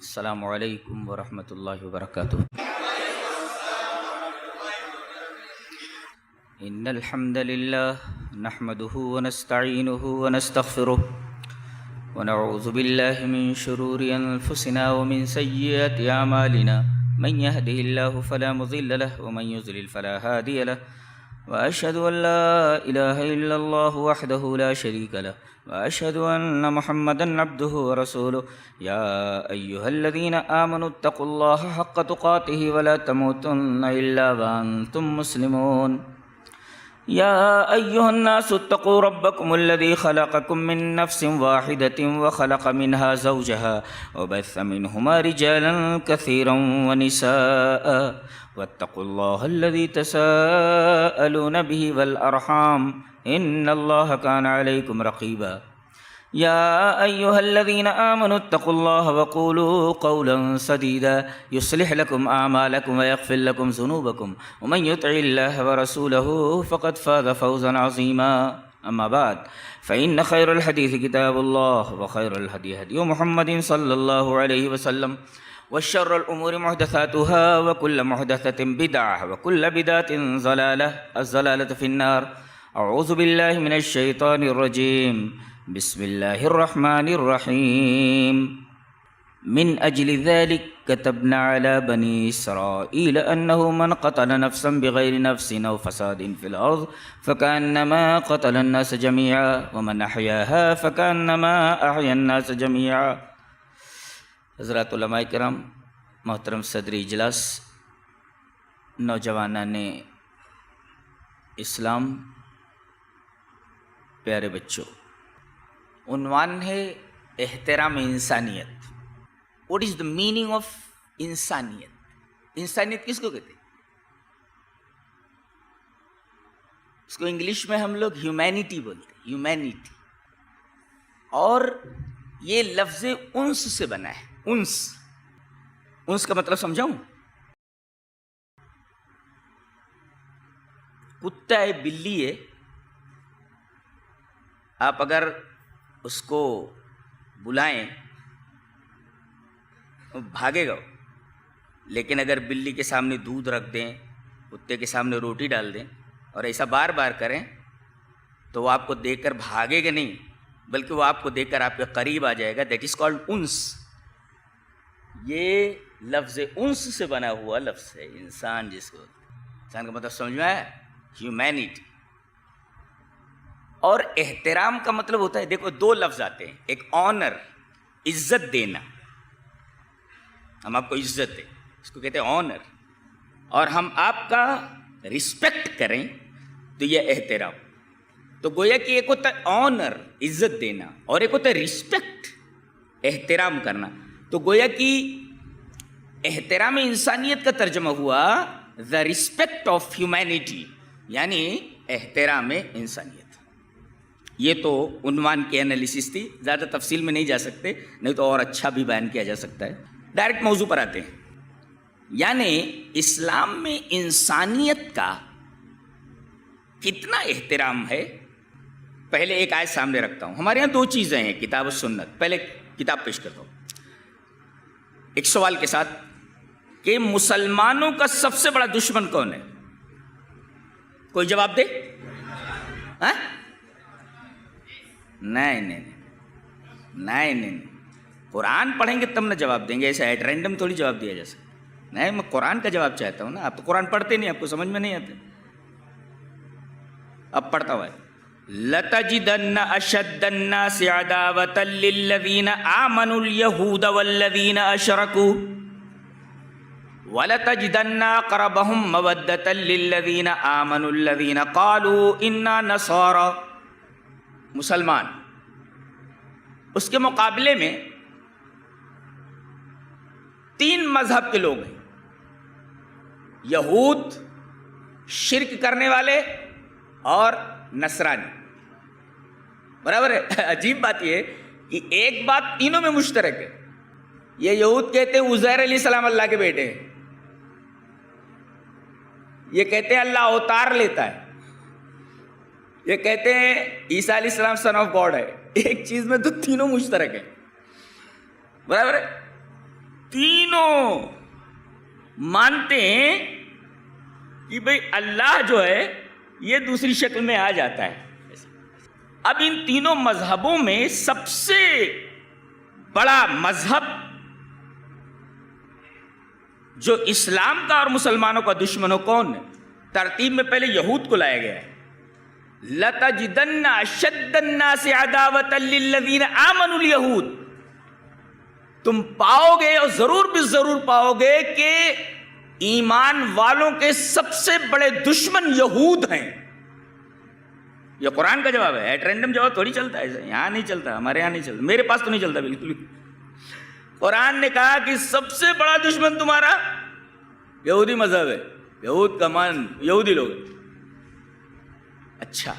السلام علیکم ورحمۃ اللہ وبرکاتہ۔ ان الحمد للہ نحمده ونستعینه ونستغفره ونعوذ باللہ من شرور انفسنا ومن سیئات اعمالنا من يهده الله فلا مضل له ومن يضلل فلا هادي له واشهد ان لا اله الا الله وحده لا شريك له واشهد ان محمدا عبده ورسوله يا ايها الذين امنوا اتقوا الله حق تقاته ولا تموتن الا وانتم مسلمون يا أيها الناس اتقوا ربكم الذي خلقكم من نفس واحدة وخلق منها زوجها وبث منهما رجالا كثيرا ونساء واتقوا الله الذي تساءلون به والأرحام إن الله كان عليكم رقيبا يا أيها الذين آمنوا اتقوا الله وقولوا قولا سديدا يصلح لكم أعمالكم ويغفر لكم ذنوبكم ومن يطع الله ورسوله فقد فاز فوزا عظيما أما بعد فإن خير الحديث كتاب الله وخير الهدي هدي محمد صلى الله عليه وسلم وشر الأمور محدثاتها وكل محدثة بدعة وكل بدعة ضلالة الضلالة في النار أعوذ بالله من الشيطان الرجيم بسم اللہ الرحمن الرحیم من اجل ذلك كتبنا على بني اسرائيل انه من قتل نفسا بغير نفس او فساد في الارض فكانما قتل الناس جميعا ومن احياها فكانما احيا الناس جميعا۔ حضرات علماء کرام، محترم صدر اجلاس، نوجوانان اسلام، پیارے بچوں، عنوان ہے احترام انسانیت۔ What is the meaning of انسانیت؟ انسانیت کس کو کہتے ہیں؟ اس کو انگلش میں ہم لوگ ہیومینٹی بولتے ہیں، ہیومینٹی۔ اور یہ لفظ انس سے بنا ہے۔ انس کا مطلب سمجھاؤں؟ کتا ہے، بلی ہے، آپ اگر اس کو بلائیں بھاگے گا، لیکن اگر بلی کے سامنے دودھ رکھ دیں، کتے کے سامنے روٹی ڈال دیں اور ایسا بار بار کریں تو وہ آپ کو دیکھ کر بھاگے گا نہیں، بلکہ وہ آپ کو دیکھ کر آپ کے قریب آ جائے گا۔ دیٹ از کالڈ انس۔ یہ لفظ انس سے بنا ہوا لفظ ہے انسان، جس کو انسان کا مطلب سمجھ میں آیا؟ ہیومینٹی۔ اور احترام کا مطلب ہوتا ہے، دیکھو دو لفظ آتے ہیں، ایک آنر، عزت دینا، ہم آپ کو عزت دیں، اس کو کہتے ہیں آنر، اور ہم آپ کا رسپیکٹ کریں تو یہ احترام۔ تو گویا کہ ایک ہوتا ہے آنر، عزت دینا، اور ایک ہوتا ہے رسپیکٹ، احترام کرنا۔ تو گویا کہ احترام انسانیت کا ترجمہ ہوا دا رسپیکٹ آف ہیومینٹی، یعنی احترام انسانیت۔ یہ تو عنوان کی انالیسس تھی، زیادہ تفصیل میں نہیں جا سکتے، نہیں تو اور اچھا بھی بیان کیا جا سکتا ہے۔ ڈائریکٹ موضوع پر آتے ہیں، یعنی اسلام میں انسانیت کا کتنا احترام ہے۔ پہلے ایک آیت سامنے رکھتا ہوں۔ ہمارے یہاں دو چیزیں ہیں، کتاب و سنت۔ پہلے کتاب پیش کرتا ہوں ایک سوال کے ساتھ کہ مسلمانوں کا سب سے بڑا دشمن کون ہے؟ کوئی جواب دے؟ نہیں، قرآن پڑھیں گے تب نہ جواب دیں گے، ایسا ایٹ رینڈم تھوڑی جواب دیا جا سکتا۔ نہیں، میں قرآن کا جواب چاہتا ہوں نا۔ آپ تو قرآن پڑھتے نہیں، آپ کو سمجھ میں نہیں آتے۔ اب پڑھتا ہوا ہے، لَتَجِدَنَّ أَشَدَّ النَّاسِ عَدَاوَةً لِّلَّذِينَ آمَنُوا الْيَهُودَ وَالَّذِينَ أَشْرَكُوا وَلَتَجِدَنَّ أَقْرَبَهُم مَّوَدَّةً لِّلَّذِينَ آمَنُوا الَّذِينَ قَالُوا إِنَّا نَصَارَىٰ۔ مسلمان اس کے مقابلے میں تین مذہب کے لوگ ہیں، یہود، شرک کرنے والے، اور نصرانی۔ برابر ہے؟ عجیب بات یہ ہے کہ ایک بات تینوں میں مشترک ہے۔ یہ یہود کہتے ہیں عزیر علیہ السلام اللہ کے بیٹے ہیں، یہ کہتے ہیں اللہ اوتار لیتا ہے، یہ کہتے ہیں عیسیٰ علیہ السلام سن آف گاڈ ہے۔ ایک چیز میں تو تینوں مشترک ہے، برابر ہے؟ تینوں مانتے ہیں کہ بھئی اللہ جو ہے یہ دوسری شکل میں آ جاتا ہے. اب ان تینوں مذہبوں میں سب سے بڑا مذہب جو اسلام کا اور مسلمانوں کا دشمن ہو کون ہے؟ ترتیب میں پہلے یہود کو لایا گیا ہے. لَتَجِدَنَّ أَشَدَّ النَّاسِ عَدَاوَةً لِلَّذِينَ آمَنُوا الْيَهُودَ. تم پاؤ گے اور ضرور بھی ضرور پاؤ گے کہ ایمان والوں کے سب سے بڑے دشمن یہود ہیں. یہ قرآن کا جواب ہے. ایٹ رینڈم جواب تھوڑی چلتا ہے, یہاں نہیں چلتا, ہمارے یہاں نہیں چلتا, میرے پاس تو نہیں چلتا بالکل. قرآن نے کہا کہ سب سے بڑا دشمن تمہارا یہودی مذہب ہے. یہود کا مان یہودی لوگ. اچھا,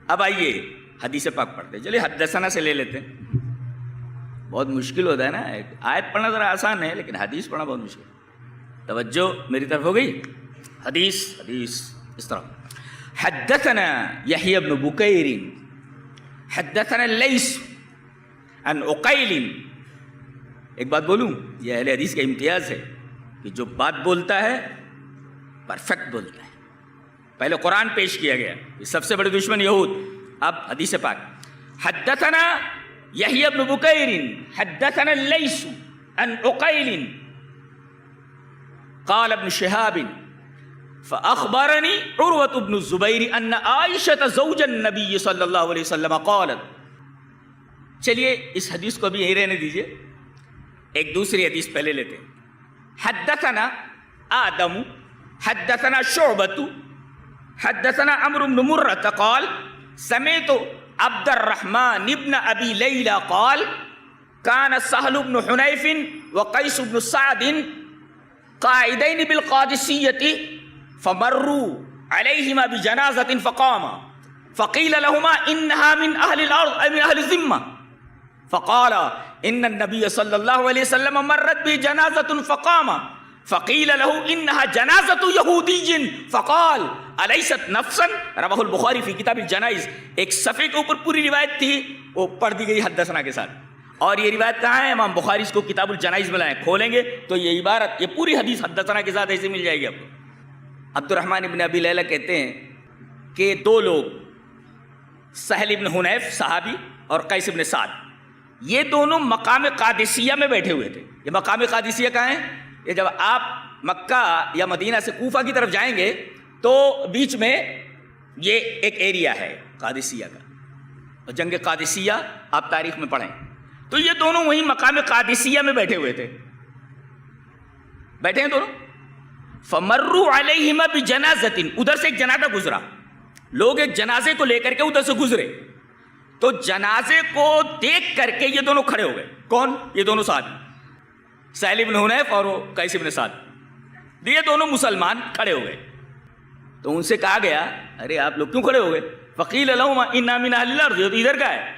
اب آئیے حدیث پاک پڑھتے. چلیے حدثنا سے لے لیتے ہیں. بہت مشکل ہوتا ہے نا, آیت پڑھنا ذرا آسان ہے لیکن حدیث پڑھنا بہت مشکل. توجہ میری طرف ہو گئی. حدیث اس طرح. حدثنا یحییٰ بن بکیر حدثنا اللیث عن عقیل. ایک بات بولوں, یہ اہل حدیث کا امتیاز ہے کہ جو بات بولتا ہے پرفیکٹ بولتا ہے. پہلے قرآن پیش کیا گیا, یہ سب سے بڑے دشمن یہود. اب حدیث پاک. حدثنا یحییٰ بن بکیر حدثنا اللیث عن عقیل قال ابن شہاب فأخبرني عروة بن الزبير أن عائشة زوج النبي صلی اللہ علیہ وسلم قالت. چلیے اس حدیث کو بھی یہیں رہنے دیجئے, ایک دوسری حدیث پہلے لیتے ہیں. حدثنا آدم حدثنا شعبة حدثنا عمرو بن مرة قال سمعت عبد الرحمن بن أبي ليلى قال كان سهل بن حنيف وقيس بن سعد قاعدين بالقادسية فمروا عليهما بجنازة فقاما فقيل لهما إنها من أهل الأرض أي من أهل الذمة فقال إن النبي صلى الله عليه وسلم مرت به جنازة فقام فقيل له إنها جنازة يهودي فقال أليست نفسا. رواه البخاری فی کتاب الجنائز. ایک صفحے کے اوپر پوری روایت تھی, وہ پڑھ دی گئی حدثنا کے ساتھ. اور یہ روایت کہاں ہے؟ امام بخاری اس کو کتاب الجنائز میں لائیں. کھولیں گے تو یہ عبارت, یہ پوری حدیث حدثنا کے ساتھ ایسے مل جائے گی آپ کو. عبد الرحمن ابن ابی لیلہ کہتے ہیں کہ دو لوگ, سہل ابن حنیف صحابی اور قیس ابن سعد, یہ دونوں مقام قادسیہ میں بیٹھے ہوئے تھے. یہ مقام قادسیہ کہاں ہے؟ یہ جب آپ مکہ یا مدینہ سے کوفہ کی طرف جائیں گے تو بیچ میں یہ ایک ایریا ہے قادسیہ کا, اور جنگ قادسیہ آپ تاریخ میں پڑھیں تو یہ دونوں وہیں مقام قادسیہ میں بیٹھے ہوئے تھے. بیٹھے ہیں دونوں. فمروا علیہما بجنازۃ, ادھر سے ایک جنازہ گزرا, لوگ ایک جنازے کو لے کر کے ادھر سے گزرے تو جنازے کو دیکھ کر کے یہ دونوں کھڑے ہو گئے. کون؟ یہ دونوں ساتھ, سہل بن حنیف اور قیس بن سعد, یہ دونوں مسلمان کھڑے ہو گئے. تو ان سے کہا گیا ارے آپ لوگ کیوں کھڑے ہو گئے؟ فقیل لہما انا من اہل الارض, یہ تو ادھر کا ہے,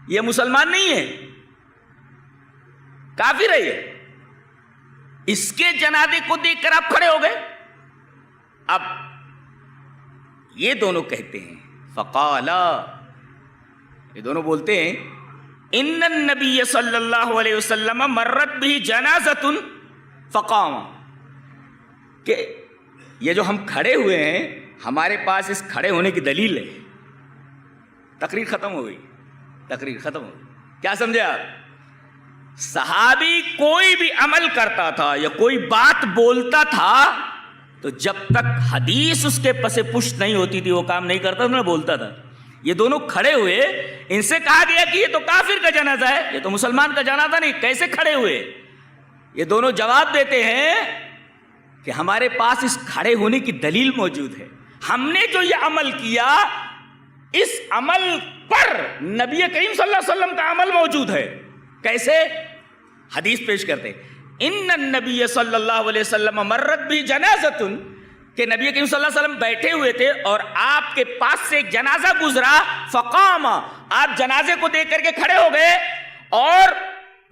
یہ مسلمان نہیں ہے, کافر ہے, یہ اس کے جنازے کو دیکھ کر آپ کھڑے ہو گئے. اب یہ دونوں کہتے ہیں فقالا, یہ دونوں بولتے ہیں ان النبی صلی اللہ علیہ وسلم مرت بھی جنازۃ فقام, کہ یہ جو ہم کھڑے ہوئے ہیں ہمارے پاس اس کھڑے ہونے کی دلیل ہے. تقریر ختم ہو گئی, تقریر ختم ہو گئی. کیا سمجھے آپ؟ صحابی کوئی بھی عمل کرتا تھا یا کوئی بات بولتا تھا تو جب تک حدیث اس کے پس پشت نہیں ہوتی تھی وہ کام نہیں کرتا تھا, نہ بولتا تھا. یہ دونوں کھڑے ہوئے, ان سے کہا گیا کہ یہ تو کافر کا جنازہ ہے, یہ تو مسلمان کا جنازہ نہیں, کیسے کھڑے ہوئے؟ یہ دونوں جواب دیتے ہیں کہ ہمارے پاس اس کھڑے ہونے کی دلیل موجود ہے, ہم نے جو یہ عمل کیا اس عمل پر نبی کریم صلی اللہ علیہ وسلم کا عمل موجود ہے. کیسے؟ حدیث پیش کرتے ان النبی صلی اللہ علیہ وسلم مرت بھی جنازۃ, کہ نبی کریم صلی اللہ علیہ وسلم بیٹھے ہوئے تھے اور آپ کے پاس سے ایک جنازہ گزرا, فقام, آپ جنازے کو دیکھ کر کے کھڑے ہو گئے اور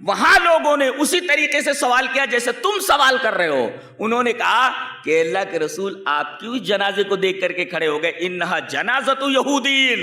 وہاں لوگوں نے اسی طریقے سے سوال کیا جیسے تم سوال کر رہے ہو. انہوں نے کہا کہ اللہ کے رسول آپ کیوں اس جنازے کو دیکھ کر کے کھڑے ہو گئے؟ انہا جنازۃ یہودین،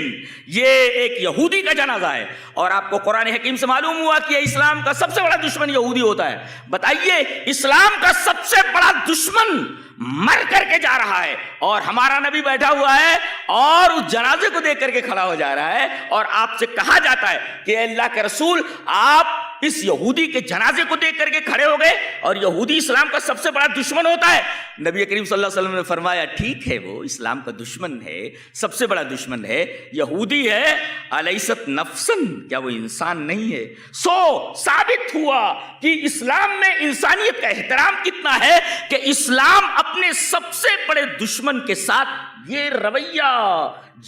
یہ ایک یہودی کا جنازہ ہے، اور آپ کو قرآن حکیم سے معلوم ہوا کہ اسلام کا سب سے بڑا دشمن یہودی ہوتا ہے۔ بتائیے، اسلام کا سب سے بڑا دشمن مر کر کے جا رہا ہے، اور ہمارا نبی بیٹھا ہوا ہے اور اس جنازے کو دیکھ کر کے کھڑا ہو جا رہا ہے، اور آپ سے کہا جاتا ہے کہ اللہ کے رسول آپ اس یہودی کے جنازے کو دیکھ کر کے کھڑے ہو گئے، اور یہودی اسلام کا سب سے بڑا دشمن ہوتا ہے۔ نبی کریم صلی اللہ علیہ وسلم نے فرمایا ٹھیک ہے، وہ اسلام کا دشمن ہے، سب سے بڑا دشمن ہے، یہودی ہے، الیست نفسن، کیا وہ انسان نہیں ہے؟ سو ثابت ہوا کہ اسلام میں انسانیت کا احترام کتنا ہے کہ اسلام اپنے سب سے بڑے دشمن کے ساتھ یہ رویہ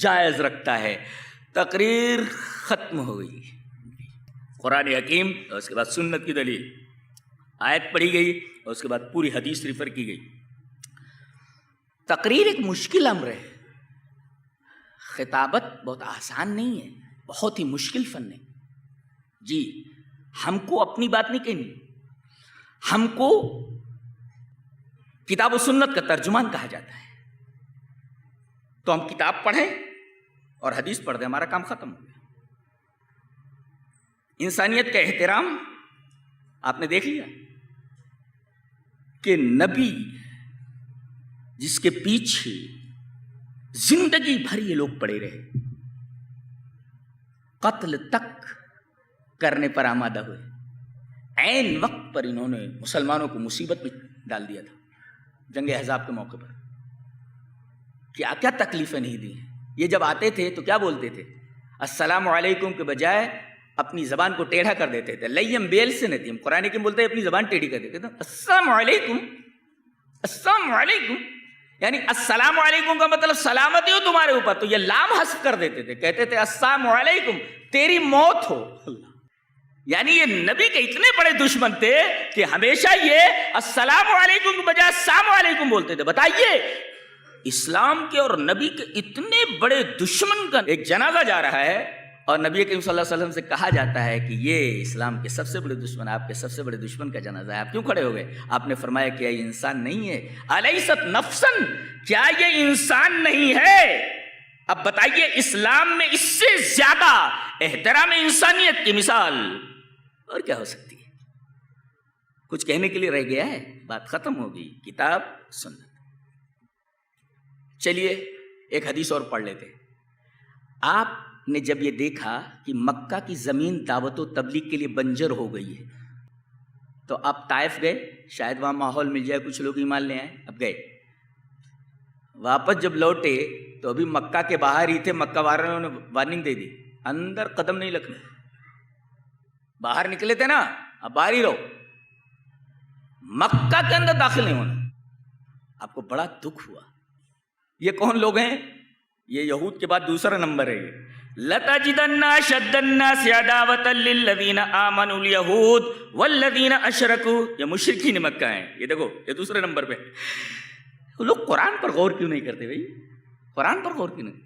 جائز رکھتا ہے۔ تقریر ختم ہو گئی، قرآن حکیم اور اس کے بعد سنت کی دلیل، آیت پڑھی گئی اور اس کے بعد پوری حدیث ریفر کی گئی۔ تقریر ایک مشکل امر ہے، خطابت بہت آسان نہیں ہے، بہت ہی مشکل فن ہے۔ جی، ہم کو اپنی بات نہیں کہنی، ہم کو کتاب و سنت کا ترجمان کہا جاتا ہے، تو ہم کتاب پڑھیں اور حدیث پڑھ دیں، ہمارا کام ختم ہو گیا۔ انسانیت کا احترام آپ نے دیکھ لیا کہ نبی جس کے پیچھے زندگی بھر یہ لوگ پڑے رہے، قتل تک کرنے پر آمادہ ہوئے، عین وقت پر انہوں نے مسلمانوں کو مصیبت میں ڈال دیا تھا جنگ احزاب کے موقع پر۔ کیا کیا تکلیفیں نہیں دی ہیں۔ یہ جب آتے تھے تو کیا بولتے تھے؟ السلام علیکم کے بجائے اپنی زبان کو ٹیڑھا کر دیتے تھے، لیم بیل سے نتیم، قرآن کی بولتے ہیں اپنی زبان ٹیڑھی کر دیتے تھے، السلام علیکم، السلام علیکم، یعنی السلام علیکم کا مطلب سلامتی ہو تمہارے اوپر، تو یہ لام حذف کر دیتے تھے، کہتے تھے السلام علیکم، تیری موت ہو۔ یعنی یہ نبی کے اتنے بڑے دشمن تھے کہ ہمیشہ یہ السلام علیکم کے بجائے السلام علیکم بولتے تھے۔ بتائیے، اسلام کے اور نبی کے اتنے بڑے دشمن کا ایک جنازہ جا رہا ہے، اور نبی کریم صلی اللہ علیہ وسلم سے کہا جاتا ہے کہ یہ اسلام کے سب سے بڑے دشمن، آپ کے سب سے بڑے دشمن کا جنازہ ہے، آپ کیوں کھڑے ہو گئے؟ آپ نے فرمایا کیا یہ انسان نہیں ہے؟ الیست نفسن، کیا یہ انسان نہیں ہے؟ اب بتائیے، اسلام میں اس سے زیادہ احترام انسانیت کی مثال اور کیا ہو سکتی ہے؟ کچھ کہنے کے لیے رہ گیا ہے؟ بات ختم ہو گئی، کتاب سنت۔ چلیے ایک حدیث اور پڑھ لیتے۔ آپ نے جب یہ دیکھا کہ مکہ کی زمین دعوت و تبلیغ کے لیے بنجر ہو گئی ہے، تو آپ طائف گئے، شاید وہاں ماحول مل جائے، کچھ لوگ ایمان لے آئے، اب گئے۔ واپس جب لوٹے تو ابھی مکہ کے باہر ہی تھے، مکہ والوں نے وارننگ دے دی، اندر قدم نہیں رکھنا، باہر نکلے تھے نا، اب باہر ہی رہو، مکہ کے اندر داخل نہیں ہونا۔ آپ کو بڑا دکھ ہوا۔ یہ کون لوگ ہیں؟ یہ یہود کے بعد دوسرا نمبر ہے۔ لَتَجِدَنَّ أَشَدَّ النَّاسِ عَدَاوَةً لِّلَّذِينَ آمَنُوا الْيَهُودُ وَالَّذِينَ أَشْرَكُوا، یہ مشرکین مکہ ہیں۔ یہ دیکھو، یہ دوسرے نمبر پہ۔ لوگ قرآن پر غور کیوں نہیں کرتے بھائی؟ قرآن پر غور کیوں نہیں؟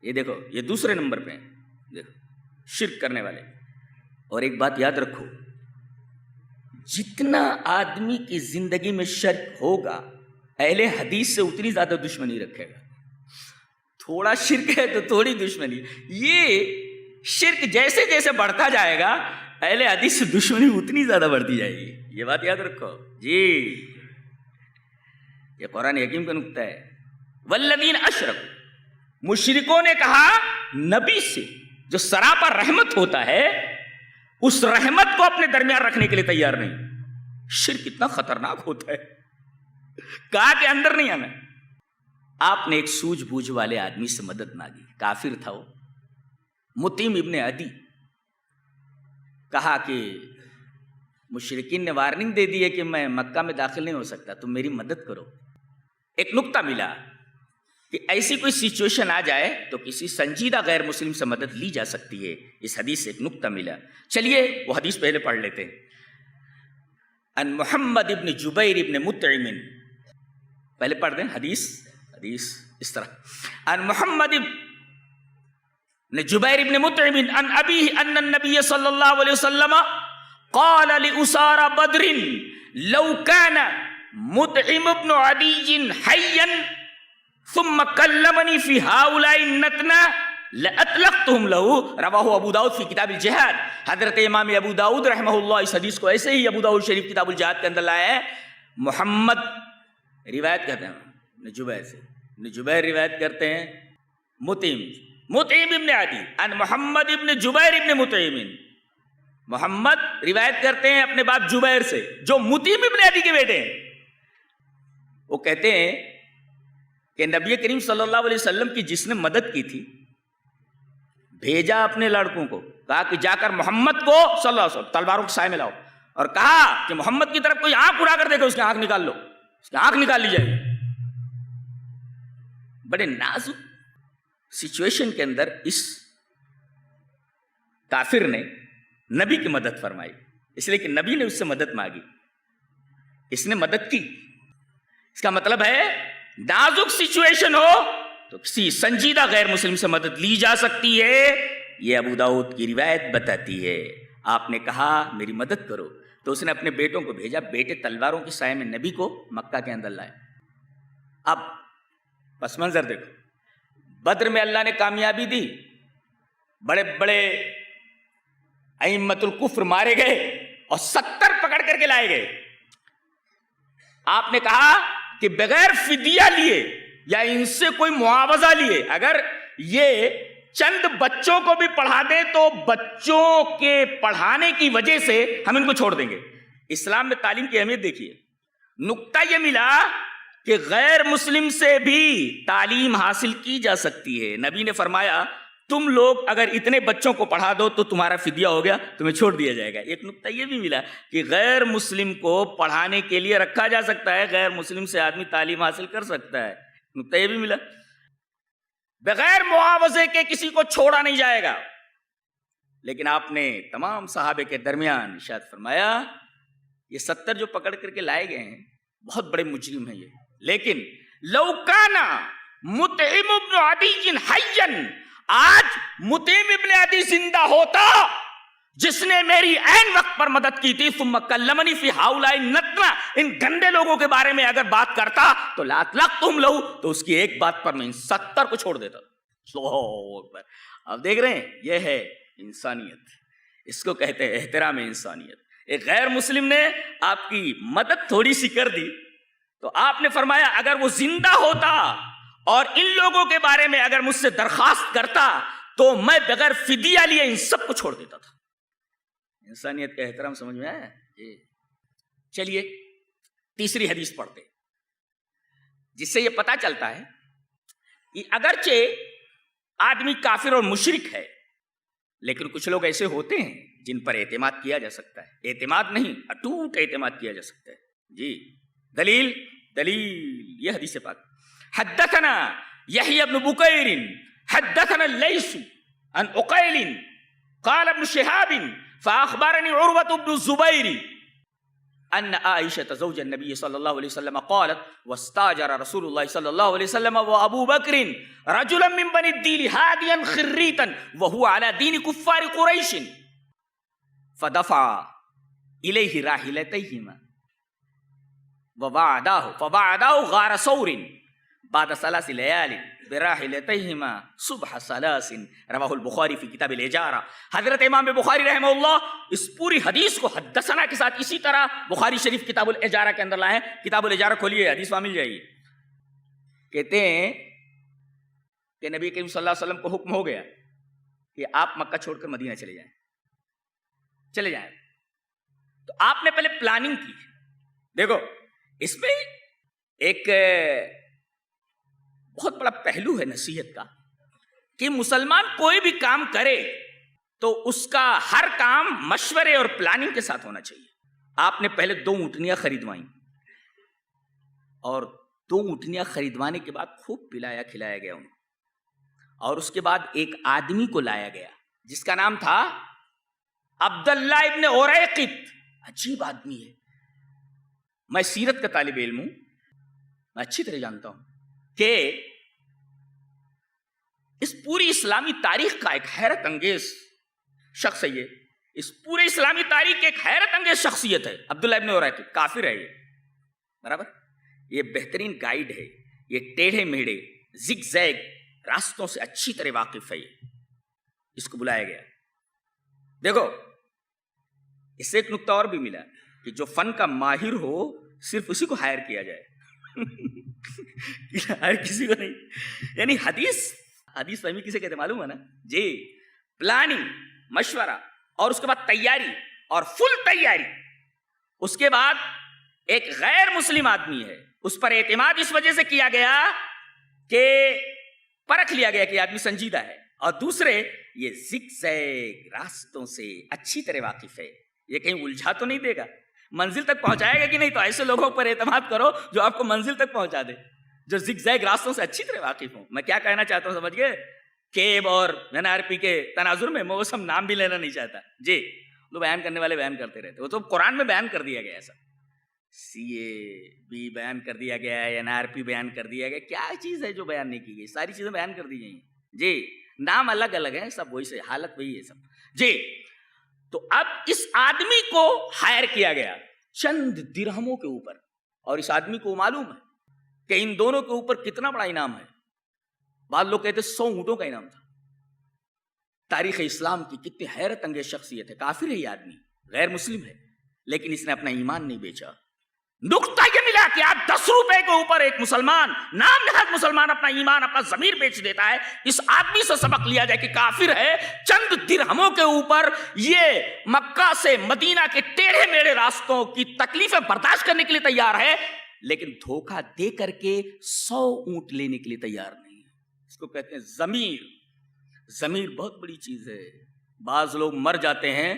یہ دیکھو، یہ دوسرے نمبر پہ ہیں، دیکھو، شرک کرنے والے۔ اور ایک بات یاد رکھو، جتنا آدمی کی زندگی میں شرک ہوگا، اہل حدیث سے اتنی زیادہ دشمنی رکھے گا۔ تھوڑا شرک ہے تو تھوڑی دشمنی، یہ شرک جیسے جیسے بڑھتا جائے گا، اہل حدیث سے دشمنی اتنی زیادہ بڑھتی جائے گی۔ یہ بات یاد رکھو جی، یہ قرآن حکیم کا نکتہ ہے۔ والذین اشرکوا، مشرکوں نے کہا نبی سے جو سراپا رحمت ہوتا ہے، اس رحمت کو اپنے درمیان رکھنے کے لیے تیار نہیں۔ شرک اتنا خطرناک ہوتا ہے، کہا کہ اندر نہیں آنا۔ آپ نے ایک سوجھ بوجھ والے آدمی سے مدد مانگی، کافر تھا وہ، مطعم ابن عدی۔ کہا کہ مشرکین نے وارننگ دے دی ہے کہ میں مکہ میں داخل نہیں ہو سکتا، تم میری مدد کرو۔ ایک نکتہ ملا کہ ایسی کوئی سچویشن آ جائے تو کسی سنجیدہ غیر مسلم سے مدد لی جا سکتی ہے، اس حدیث سے ایک نکتہ ملا۔ چلیے وہ حدیث پہلے پڑھ لیتے ہیں۔ ان محمد ابن جبیر ابن مطعم، پہلے پڑھ دیں حدیث اس طرح۔ ان محمد ابن جبیر ابن مطعم ان ابیہ ان النبی صلی اللہ علیہ وسلم قال لأسارى بدر لو كان مطعم ابن عدی حیا ثم کلمنی فی ہؤلاء النتنہ لأطلقتهم له، رواہ ابو داؤد فی کتاب الجہاد۔ حضرت امام ابو داؤد رحمہ اللہ اس حدیث کو ایسے ہی ابو داؤد شریف کتاب الجہاد کے اندر لائے ہیں۔ محمد روایت کرتے ہیں ابن جبیر سے، ابن جبیر روایت کرتے ہیں مطعم ابن عدی ان محمد ابن جبیر ابن مطعم، محمد روایت کرتے ہیں اپنے باپ جبیر سے جو مطعم ابن عدی کے بیٹے ہیں۔ وہ کہتے ہیں کہ نبی کریم صلی اللہ علیہ وسلم کی جس نے مدد کی تھی، بھیجا اپنے لڑکوں کو، کہا کہ جا کر محمد کو صلی اللہ علیہ وسلم تلواروں کے سائے میں لاؤ، اور کہا کہ محمد کی طرف کوئی آنکھ اڑا کر دیکھو، اس کی آنکھ نکال لو، اس کی آنکھ نکال لی جائے گی۔ بڑے نازک سچویشن کے اندر اس کافر نے نبی کی مدد فرمائی، اس لیے کہ نبی نے اس سے مدد مانگی، اس نے مدد کی۔ اس کا مطلب ہے نازک سچویشن ہو تو کسی سنجیدہ غیر مسلم سے مدد لی جا سکتی ہے۔ یہ ابو داؤد کی روایت بتاتی ہے۔ آپ نے کہا میری مدد کرو تو اس نے اپنے بیٹوں کو بھیجا، بیٹے تلواروں کے سائے میں نبی کو مکہ کے اندر لائے۔ اب پس منظر دیکھو، بدر میں اللہ نے کامیابی دی، بڑے بڑے ائمۃ الکفر مارے گئے اور 70 پکڑ کر کے لائے گئے۔ آپ نے کہا کہ بغیر فدیہ لیے یا ان سے کوئی معاوضہ لیے اگر یہ چند بچوں کو بھی پڑھا دیں تو بچوں کے پڑھانے کی وجہ سے ہم ان کو چھوڑ دیں گے۔ اسلام میں تعلیم کی اہمیت دیکھیے، نقطہ یہ ملا کہ غیر مسلم سے بھی تعلیم حاصل کی جا سکتی ہے۔ نبی نے فرمایا تم لوگ اگر اتنے بچوں کو پڑھا دو تو تمہارا فدیہ ہو گیا، تمہیں چھوڑ دیا جائے گا۔ ایک نقطہ یہ بھی ملا کہ غیر مسلم کو پڑھانے کے لیے رکھا جا سکتا ہے، غیر مسلم سے آدمی تعلیم حاصل کر سکتا ہے۔ نقطہ یہ بھی ملا بغیر معاوضے کے کسی کو چھوڑا نہیں جائے گا۔ لیکن آپ نے تمام صحابے کے درمیان ارشاد فرمایا یہ 70 جو پکڑ کر کے لائے گئے ہیں بہت بڑے مجرم ہیں یہ، لیکن لو کانا مطعم ابن عدی حیا، آج مطعم ابن عدی زندہ ہوتا جس نے میری عین وقت پر مدد کی تھی، ثم کلمنی فی ہؤلاء النتنہ، ان گندے لوگوں کے بارے میں اگر بات کرتا تو لاطلقتہم لہ، تو اس کی ایک بات پر میں ان 70 کو چھوڑ دیتا۔ اللہ اکبر۔ اب دیکھ رہے ہیں یہ ہے انسانیت، اس کو کہتے ہیں احترام انسانیت۔ ایک غیر مسلم نے آپ کی مدد تھوڑی سی کر دی تو آپ نے فرمایا اگر وہ زندہ ہوتا اور ان لوگوں کے بارے میں اگر مجھ سے درخواست کرتا تو میں بغیر فدیہ لیے ان سب کو چھوڑ دیتا تھا۔ انسانیت کا احترام سمجھ میں آیا؟ چلیے تیسری حدیث پڑھتے جس سے یہ پتا چلتا ہے کہ اگرچہ آدمی کافر اور مشرک ہے لیکن کچھ لوگ ایسے ہوتے ہیں جن پر اعتماد کیا جا سکتا ہے، اعتماد نہیں اٹوٹ اعتماد کیا جا سکتا ہے۔ جی دلیل یہ حدیث پاک، حدثنا یحیی بن بکیر حدثنا اللیث عن عقیل قال ابن شہاب فاخبرني عروة بن الزبير ان عائشة زوج النبي صلى الله عليه وسلم قالت واستاجر رسول الله صلى الله عليه وسلم وابو بكر رجلا من بني الديل هاديا خريتا وهو على دين كفار قريش فدفع اليه راحلتيهما فوعداه غار ثور بعد 3 ليال براحلتيهما صبح 3، رواہ البخاری فی کتاب الاجارہ۔ حضرت امام بخاری رحمہ اللہ اس پوری حدیث کو حدثنا کے ساتھ اسی طرح بخاری شریف کتاب الاجارہ کے اندر لائے ہیں۔ کتاب الاجارہ کھولیے، حدیث وہاں مل جائے گی۔ کہتے ہیں کہ نبی کریم صلی اللہ علیہ وسلم کو حکم ہو گیا کہ آپ مکہ چھوڑ کر مدینہ چلے جائیں۔ تو آپ نے پہلے پلاننگ کی۔ دیکھو اس میں ایک بہت بڑا پہلو ہے نصیحت کا کہ مسلمان کوئی بھی کام کرے تو اس کا ہر کام مشورے اور پلاننگ کے ساتھ ہونا چاہیے۔ آپ نے پہلے 2 اونٹنیاں خریدوائیں اور 2 اونٹنیاں خریدوانے کے بعد خوب پلایا کھلایا گیا انہیں، اور اس کے بعد ایک آدمی کو لایا گیا جس کا نام تھا عبداللہ ابن اوریقط۔ عجیب آدمی ہے، میں سیرت کا طالب علم ہوں، میں اچھی طرح جانتا ہوں کہ اس پوری اسلامی تاریخ کا ایک حیرت انگیز شخص ہے یہ، اس پورے اسلامی تاریخ کی ایک حیرت انگیز شخصیت ہے عبداللہ ابن اوریقط۔ کافر ہے یہ، برابر. یہ بہترین گائیڈ ہے, یہ ٹیڑھے میڑھے زگ زیگ راستوں سے اچھی طرح واقف ہے. اس کو بلایا گیا. دیکھو اس سے ایک نقطہ اور بھی ملا کہ جو فن کا ماہر ہو صرف اسی کو ہائر کیا جائے, ہائر کسی کو نہیں. یعنی حدیث فہمی کسے کہتے معلوم ہے نا جی؟ پلاننگ, مشورہ, اور اس کے بعد تیاری اور فل تیاری. اس کے بعد ایک غیر مسلم آدمی ہے, اس پر اعتماد اس وجہ سے کیا گیا کہ پرکھ لیا گیا کہ آدمی سنجیدہ ہے, اور دوسرے یہ زگ زیگ راستوں سے اچھی طرح واقف ہے, یہ کہیں الجھا تو نہیں دے گا, منزل تک پہنچائے گا کہ نہیں. تو ایسے لوگوں پر اعتماد کرو جو آپ کو منزل تک پہنچا دے, جو زگ زیگ راستوں سے اچھی طرح واقف ہوں. میں کیا کہنا چاہتا ہوں سمجھ گئے؟ کیب اور NRP کے تناظر میں وہ سب نام بھی لینا نہیں چاہتا جی. وہ بیان کرنے والے بیان کرتے رہتے, وہ تو قرآن میں بیان کر دیا گیا. ایسا CAB بیان کر دیا گیا ہے, NRP بیان کر دیا گیا. کیا چیز ہے جو بیان نہیں کی گئی؟ ساری چیزیں بیان کر دی گئی ہیں جی. نام الگ الگ ہیں, سب وہی سے, حالت وہی ہے سب جی. تو اب اس آدمی کو ہائر کیا گیا چند درہموں کے اوپر, اور اس آدمی کو معلوم ہے کہ ان دونوں کے اوپر کتنا بڑا انعام ہے. بعض لوگ کہتے 100 اونٹوں کا انعام تھا. تاریخ اسلام کی کتنی حیرت انگیز شخصیت ہے. کافر ہے یہ آدمی, غیر مسلم ہے, لیکن اس نے اپنا ایمان نہیں بیچا. نقطہ یہ ملا کہ آپ 10 روپے کے اوپر ایک مسلمان, نام نہاد مسلمان, اپنا ایمان, اپنا ضمیر بیچ دیتا ہے. اس آدمی سے سبق لیا جائے کہ کافر ہے, چند درہموں کے اوپر یہ مکہ سے مدینہ کے ٹیڑھے میڑھے راستوں کی تکلیفیں برداشت کرنے کے لیے تیار ہے, لیکن دھوکہ دے کر کے 100 اونٹ لینے کے لیے تیار نہیں ہے. اس کو کہتے ہیں ضمیر. ضمیر بہت بڑی چیز ہے. بعض لوگ مر جاتے ہیں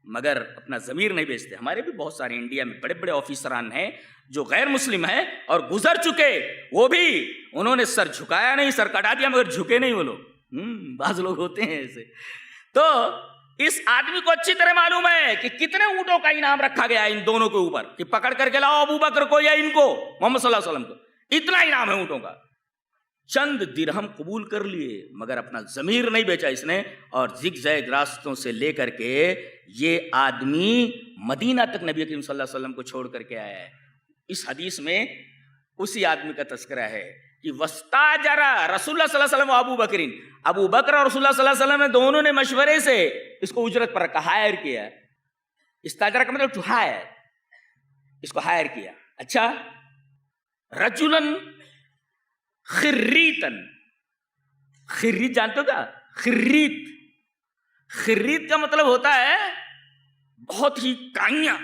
مگر اپنا ضمیر نہیں بیچتے. ہمارے بھی بہت سارے انڈیا میں بڑے بڑے آفیسران ہیں جو غیر مسلم ہیں اور گزر چکے, وہ بھی انہوں نے سر جھکایا نہیں, سر کٹا دیا مگر جھکے نہیں وہ لوگ. بعض لوگ ہوتے ہیں ایسے. تو اس آدمی کو اچھی طرح معلوم ہے کہ کتنے اونٹوں کا انعام رکھا گیا ہے ان دونوں کے اوپر, کہ پکڑ کر کے لاؤ ابو بکر کو یا ان کو, محمد صلی اللہ علیہ وسلم کو. اتنا انعام ہے اونٹوں کا. چند درہم قبول کر لیے مگر اپنا ضمیر نہیں بیچا اس نے, اور زگ زیگ راستوں سے لے کر کے یہ آدمی مدینہ تک نبی کریم صلی اللہ علیہ وسلم کو چھوڑ کر کے آیا ہے. اس حدیث میں اسی آدمی کا تذکرہ ہے کہ وستاجر رسول اللہ صلی اللہ علیہ وسلم و ابو بکرین, ابو بکر اور رسول اللہ صلی اللہ علیہ وسلم نے دونوں نے مشورے سے اس کو اجرت پر رکھا, ہائر کیا. استاجرہ کا مطلب ٹو ہائر, اس کو ہائر کیا. اچھا, رجلن خریتن, خریت جانتے ہو کیا؟ خریت, خریت کا مطلب ہوتا ہے بہت ہی کائیاں,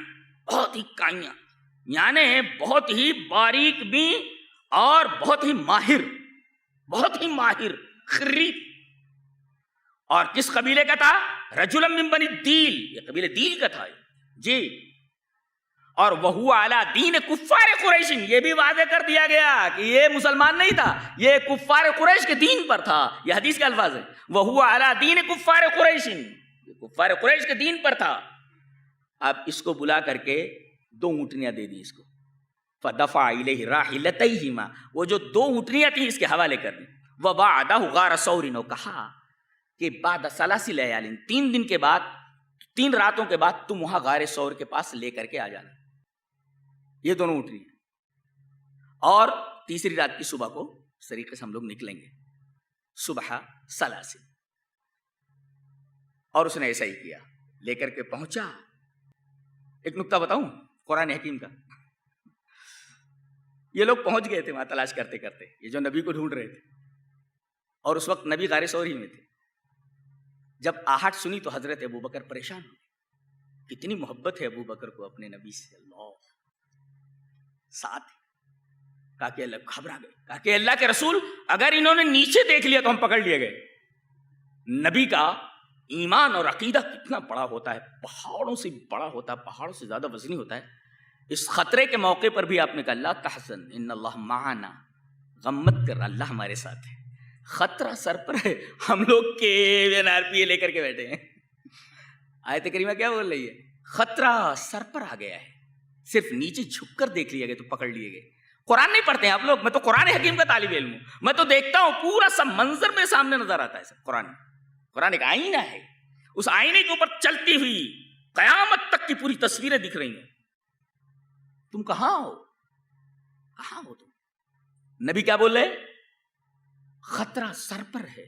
بہت ہی کائیاں, یعنی بہت ہی باریک بھی اور بہت ہی ماہر, بہت ہی ماہر. خریت. اور کس قبیلے کا تھا؟ رجل من بنی دیل, یہ قبیلے دیل کا تھا جی. اور وہو علی دین کفار قریش, یہ بھی واضح کر دیا گیا کہ یہ مسلمان نہیں تھا, یہ کفار قریش کے دین پر تھا. یہ حدیث کے الفاظ ہیں, وہو علی دین کفار قریش, یہ کفار قریش کے دین پر تھا. اب اس کو بلا کر کے 2 اونٹنیاں دے دی اس کو. فدفع الیہ راحلتیہما, وہ جو 2 اونٹنیاں تھیں اس کے حوالے کر دی. وبعدہ غار ثور, کہا کہ بعد ثلاث لیال, 3 دن کے بعد, 3 راتوں کے بعد تم وہاں غار ثور کے پاس لے کر کے آ جانا. یہ دونوں اٹھ رہی ہیں, اور تیسری رات کی صبح کو اس طریقے سے ہم لوگ نکلیں گے, صبح ثلاث. اور اس نے ایسا ہی کیا, لے کر کے پہنچا. ایک نقطہ بتاؤں قرآن حکیم کا, یہ لوگ پہنچ گئے تھے وہاں تلاش کرتے کرتے, یہ جو نبی کو ڈھونڈ رہے تھے, اور اس وقت نبی غار ثور ہی میں تھے. جب آہٹ سنی تو حضرت ابو بکر پریشان ہوئے. کتنی محبت ہے ابو بکر کو اپنے نبی سے, اللہ ساتھ. کہا کہ اللہ, گھبرا گئے, کہا کہ اللہ کے رسول اگر انہوں نے نیچے دیکھ لیا تو ہم پکڑ لیے گئے. نبی کا ایمان اور عقیدہ کتنا بڑا ہوتا ہے, پہاڑوں سے بڑا ہوتا ہے, پہاڑوں سے زیادہ وزنی ہوتا ہے. اس خطرے کے موقع پر بھی آپ نے کہا اللہ تحزن ان اللہ معنا, غم مت کر, اللہ ہمارے ساتھ ہے. خطرہ سر پر ہے, ہم لوگ کے NRP لے کر کے بیٹھے ہیں. آیت کریمہ کیا بول رہی ہے؟ خطرہ سر پر آ گیا ہے, صرف نیچے جھک کر دیکھ لیا گیا تو پکڑ لیے گئے. قرآن نہیں پڑھتے ہیں آپ لوگ, میں تو قرآن حکیم کا طالب علم ہوں, میں تو دیکھتا ہوں پورا سب منظر میرے سامنے نظر آتا ہے. سب قرآن ایک آئینہ ہے, اس آئینے کے اوپر چلتی ہوئی قیامت تک کی پوری تصویریں دکھ رہی ہیں. تم کہاں ہو؟ کہاں ہو تم؟ نبی کیا بول رہے؟ خطرہ سر پر ہے.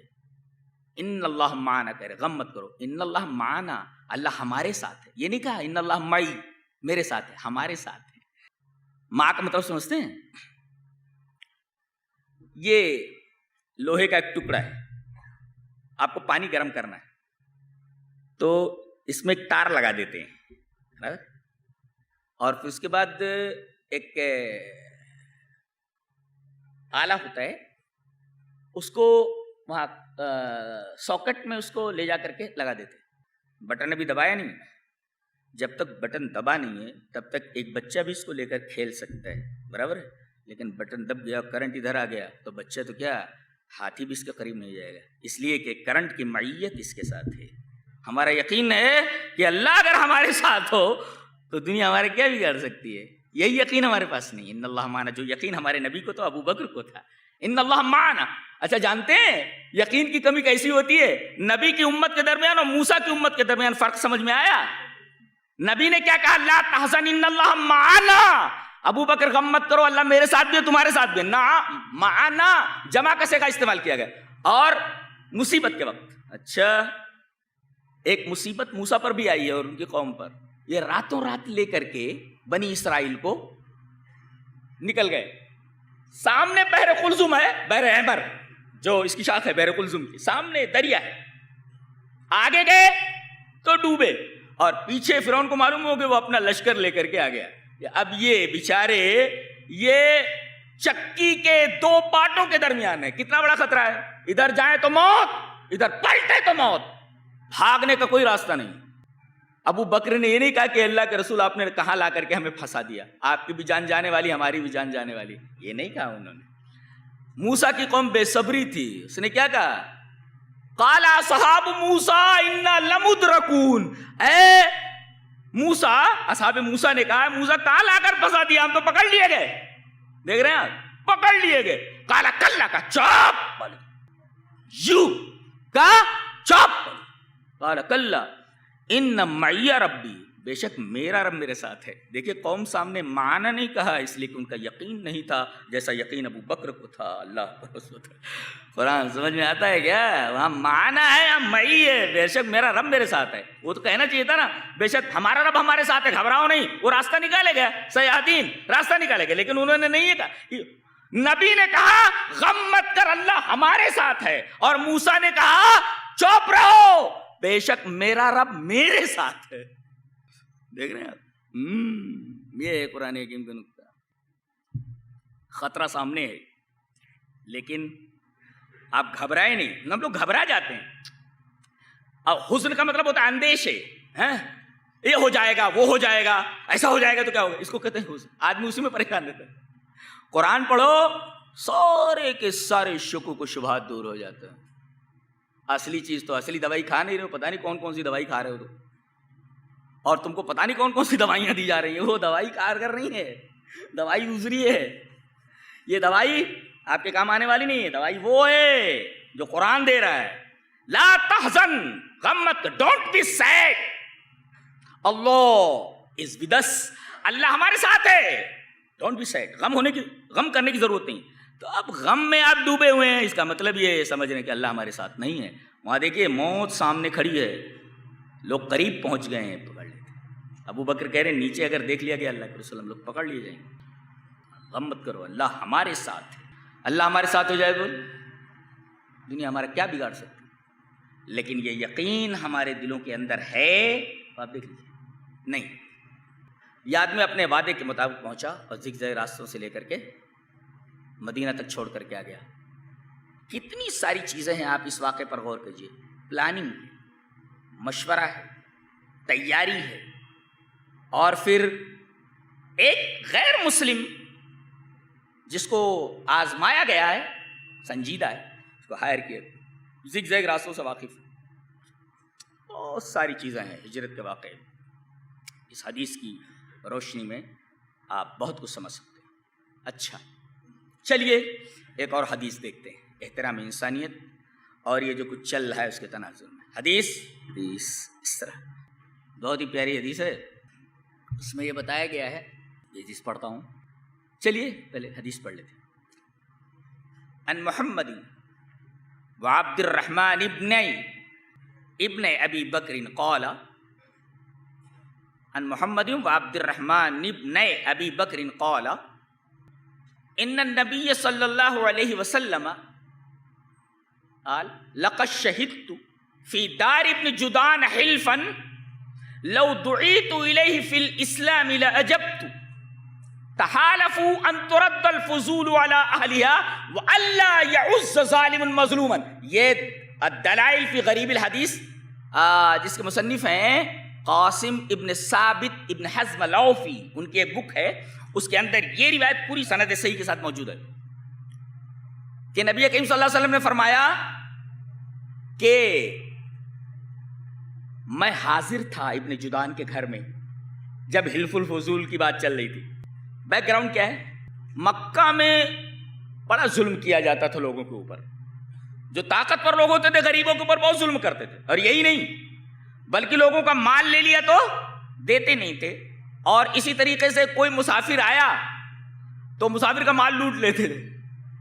ان اللہ معنا کہہ رہے غم مت کرو. ان اللہ معنا، اللہ ہمارے ساتھ ہے. یہ نہیں کہا ان اللہ معی میرے ساتھ ہے، ہمارے ساتھ ہے. ماں کا مطلب سمجھتے ہیں؟ یہ لوہے کا ایک ٹکڑا ہے، آپ کو پانی گرم کرنا ہے تو اس میں ایک تار لگا دیتے ہیں، اور پھر اس کے بعد ایک آلہ ہوتا ہے، اس کو وہاں ساکٹ میں اس کو لے جا کر کے لگا دیتے ہیں. بٹن ابھی دبایا نہیں، جب تک بٹن دبا نہیں ہے تب تک ایک بچہ بھی اس کو لے کر کھیل سکتا ہے، برابر ہے. لیکن بٹن دب گیا، کرنٹ ادھر آ گیا تو بچہ تو کیا ہاتھی بھی اس کے قریب نہیں جائے گا. اس لیے کہ کرنٹ کی معیت اس کے ساتھ ہے. ہمارا یقین ہے کہ اللہ اگر ہمارے ساتھ ہو تو دنیا ہمارے کیا بگاڑ سکتی ہے. یہی یقین ہمارے پاس نہیں. ان اللہ معنا، جو یقین ہمارے نبی کو تو ابو بکر کو تھا، ان اللہ معنا. اچھا جانتے ہیں یقین کی کمی کیسی ہوتی ہے؟ نبی کی امت کے درمیان اور موسیٰ کی امت کے درمیان فرق سمجھ میں آیا؟ نبی نے کیا کہا؟ لا تحزن ان اللہ معنا. ابو بکر غم مت کرو، اللہ میرے ساتھ بھی ہے تمہارے ساتھ بھی ہے. نا معنا جمع کسے کا استعمال کیا گیا. اور مصیبت کے وقت، اچھا ایک مصیبت موسیٰ پر بھی آئی ہے اور ان کی قوم پر. یہ راتوں رات لے کر کے بنی اسرائیل کو نکل گئے. سامنے بحر قلزم ہے، بحر احمر جو اس کی شاخ ہے بحر قلزم کی، سامنے دریا ہے. آگے گئے تو ڈوبے، اور پیچھے فرعون کو معلوم ہو کہ وہ اپنا لشکر لے کر کے آ گیا. اب یہ بیچارے یہ چکی کے دو پارٹوں کے درمیان ہے. کتنا بڑا خطرہ ہے. ادھر جائیں تو موت، ادھر پلٹے تو موت. بھاگنے کا کوئی راستہ نہیں. ابو بکر نے یہ نہیں کہا کہ اللہ کے رسول آپ نے کہاں لا کر کے ہمیں پھنسا دیا، آپ کی بھی جان جانے والی، ہماری بھی جان جانے والی. یہ نہیں کہا انہوں نے. موسیٰ کی قوم بے صبری تھی. اس نے کیا کہا؟ قال اصحاب موسیٰ انا لمدرکون. اے موسیٰ، اصحاب موسیٰ نے کہا موسیٰ کہاں لا کر پھنسا دیا، ہم تو پکڑ لیے گئے. دیکھ رہے ہیں آپ، پکڑ لیے گئے. قال کلا کا چاپ یو کا چاپ. قال کلا ان معی ربی، بے شک میرا رب میرے ساتھ ہے. دیکھیے قوم سامنے معنی نہیں کہا اس لیے کہ ان کا یقین نہیں تھا جیسا یقین ابو بکر کو تھا. اللہ پر قرآن سمجھ میں آتا ہے کیا؟ وہاں معنی ہے، یہاں معی ہے، بے شک میرا رب میرے ساتھ ہے. وہ تو کہنا چاہیے تھا نا بے شک ہمارا رب ہمارے ساتھ ہے، گھبراؤ نہیں. وہ راستہ نکالے گا، سیاحین راستہ نکالے گا. لیکن انہوں نے نہیں کہا. نبی نے کہا غم مت کر، اللہ ہمارے ساتھ ہے. اور موسیٰ نے کہا چپ رہو، بے شک میرا رب میرے ساتھ ہے. دیکھ رہے ہیں آپ، یہ ہے قرآن حکیم کا نقطہ. خطرہ سامنے ہے لیکن آپ گھبرائے نہیں. ہم لوگ گھبرا جاتے ہیں. اب حزن کا مطلب ہوتا ہے اندیشے، یہ ہو جائے گا، وہ ہو جائے گا، ایسا ہو جائے گا تو کیا ہوگا. اس کو کہتے ہیں حزن. آدمی اسی میں پریشان رہتا ہے. قرآن پڑھو، سارے کے سارے شکوک و شبہات دور ہو جاتے ہیں. اصلی چیز تو اصلی دوائی کھا نہیں رہے ہو، پتہ نہیں کون کون سی دوائی کھا رہے ہو تو، اور تم کو پتہ نہیں کون کون سی دوائیاں دی جا رہی ہیں. وہ دوائی کارگر نہیں ہے، دوائی دوسری ہے. یہ دوائی آپ کے کام آنے والی نہیں ہے. دوائی وہ ہے جو قرآن دے رہا ہے. لا تحزن، غم مت، don't be sad, Allah is with us. Allah ہمارے ساتھ ہے. ڈونٹ بی سیڈ، غم کرنے کی ضرورت نہیں. تو اب غم میں آپ ڈوبے ہوئے ہیں، اس کا مطلب یہ سمجھ رہے ہیں کہ اللہ ہمارے ساتھ نہیں ہے. وہاں دیکھیے موت سامنے کھڑی ہے، لوگ قریب پہنچ گئے ہیں، پکڑ لیتے. ابو بکر کہہ رہے ہیں نیچے اگر دیکھ لیا گیا اللہ کے رسول، ہم لوگ پکڑ لیے جائیں گے. غم مت کرو، اللہ ہمارے ساتھ ہے. اللہ ہمارے ساتھ ہو جائے تو دنیا ہمارا کیا بگاڑ سکتی. لیکن یہ یقین ہمارے دلوں کے اندر ہے، آپ دیکھ لیجیے. نہیں، یہ آدمی اپنے وعدے کے مطابق پہنچا اور زگزگ راستوں سے لے کر کے مدینہ تک چھوڑ کر کے آ گیا. کتنی ساری چیزیں ہیں، آپ اس واقعے پر غور کیجیے. پلاننگ ہے، مشورہ ہے، تیاری ہے، اور پھر ایک غیر مسلم جس کو آزمایا گیا ہے، سنجیدہ ہے، اس کو ہائر کیا، زگزگ راستوں سے واقف. بہت ساری چیزیں ہیں ہجرت کے واقعے. اس حدیث کی روشنی میں آپ بہت کچھ سمجھ سکتے ہیں. اچھا چلیے ایک اور حدیث دیکھتے ہیں، احترام انسانیت اور یہ جو کچھ چل رہا ہے اس کے تناظر میں. حدیث اس طرح بہت ہی پیاری حدیث ہے. اس میں یہ بتایا گیا ہے، یہ حدیث پڑھتا ہوں. چلیے پہلے حدیث پڑھ لیتے ہیں. ان محمد وعبد الرحمن ابن ابی بکر قال ان محمد وعبد الرحمن ابن ابی بکر قال ان النبی صلی اللہ علیہ وسلم قال لقد شهدت في دار ابن جدعان حلفا لو دعيت إليه في الإسلام لأجبت تحالفوا أن ترد الفضول على أهلها وألا يعز ظالم مظلوما. یہ الدلائل فی غریب الحدیث جس کے مصنف ہیں قاسم ابن ثابت ابن حزم العوفی، ان کی ایک بک ہے، اس کے اندر یہ روایت پوری سند صحیح کے ساتھ موجود ہے کہ نبی کریم صلی اللہ علیہ وسلم نے فرمایا کہ میں حاضر تھا ابن جدعان کے گھر میں جب حلف الفضول کی بات چل رہی تھی. بیک گراؤنڈ کیا ہے؟ مکہ میں بڑا ظلم کیا جاتا تھا لوگوں کے اوپر. جو طاقتور لوگ ہوتے تھے غریبوں کے اوپر بہت ظلم کرتے تھے، اور یہی نہیں بلکہ لوگوں کا مال لے لیا تو دیتے نہیں تھے. اور اسی طریقے سے کوئی مسافر آیا تو مسافر کا مال لوٹ لیتے تھے،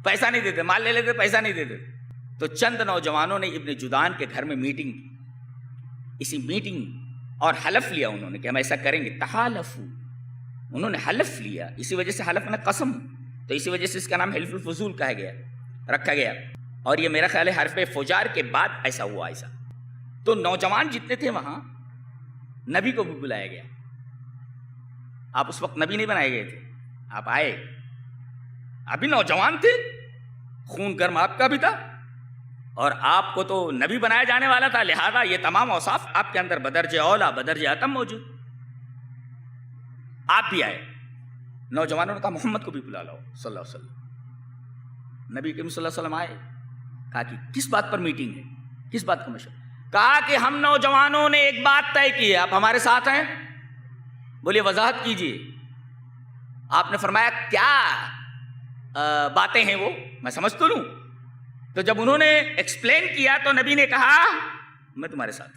پیسہ نہیں دیتے، مال لے لیتے پیسہ نہیں دیتے. تو چند نوجوانوں نے ابن جدعان کے گھر میں میٹنگ کی. اسی میٹنگ اور حلف لیا انہوں نے کہ ہم ایسا کریں گے. تحالفو، انہوں نے حلف لیا. اسی وجہ سے حلف نے قسم، تو اسی وجہ سے اس کا نام حلف الفضول کہا گیا، رکھا گیا. اور یہ میرا خیال ہے حرف فجار کے بعد ایسا ہوا. ایسا تو نوجوان جتنے تھے وہاں نبی کو بھی بلایا گیا. آپ اس وقت نبی نہیں بنائے گئے تھے، آپ آئے، ابھی نوجوان تھے، خون گرم آپ کا بھی تھا، اور آپ کو تو نبی بنایا جانے والا تھا. لہذا یہ تمام اوصاف آپ کے اندر بدرجہ اولا بدرجہ اتم موجود. آپ بھی آئے. نوجوانوں نے کہا محمد کو بھی بلا لاؤ صلی اللہ علیہ وسلم. نبی کریم صلی اللہ علیہ وسلم آئے. کہا کہ کس بات پر میٹنگ ہے، کس بات کا مشورہ؟ کہا کہ ہم نوجوانوں نے ایک بات طے کی ہے، آپ ہمارے ساتھ ہیں؟ بولیے وضاحت کیجیے. آپ نے فرمایا کیا باتیں ہیں وہ، میں سمجھ تو لوں. تو جب انہوں نے ایکسپلین کیا تو نبی نے کہا میں تمہارے ساتھ.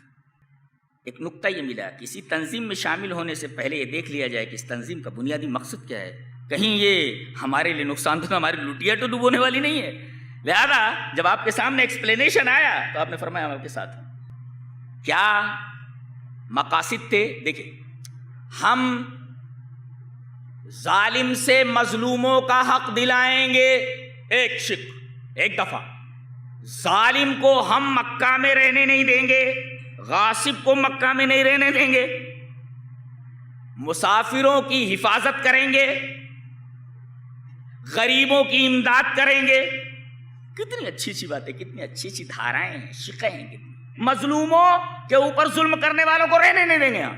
ایک نقطہ یہ ملا، کسی تنظیم میں شامل ہونے سے پہلے یہ دیکھ لیا جائے کہ اس تنظیم کا بنیادی مقصد کیا ہے. کہیں یہ ہمارے لیے نقصان تو ہماری لٹیا تو ڈبونے والی نہیں ہے. لہذا جب آپ کے سامنے ایکسپلینیشن آیا تو آپ نے فرمایا ہم آپ کے ساتھ ہیں. کیا مقاصد تھے؟ دیکھیں، ہم ظالم سے مظلوموں کا حق دلائیں گے. ایک شق، ایک دفعہ ظالم کو ہم مکہ میں رہنے نہیں دیں گے، غاصب کو مکہ میں نہیں رہنے دیں گے، مسافروں کی حفاظت کریں گے، غریبوں کی امداد کریں گے. کتنی اچھی اچھی باتیں، کتنی اچھی اچھی دھارائیں ہیں، شقیں ہیں کتنی. مظلوموں کے اوپر ظلم کرنے والوں کو رہنے نہیں دیں گے ہم،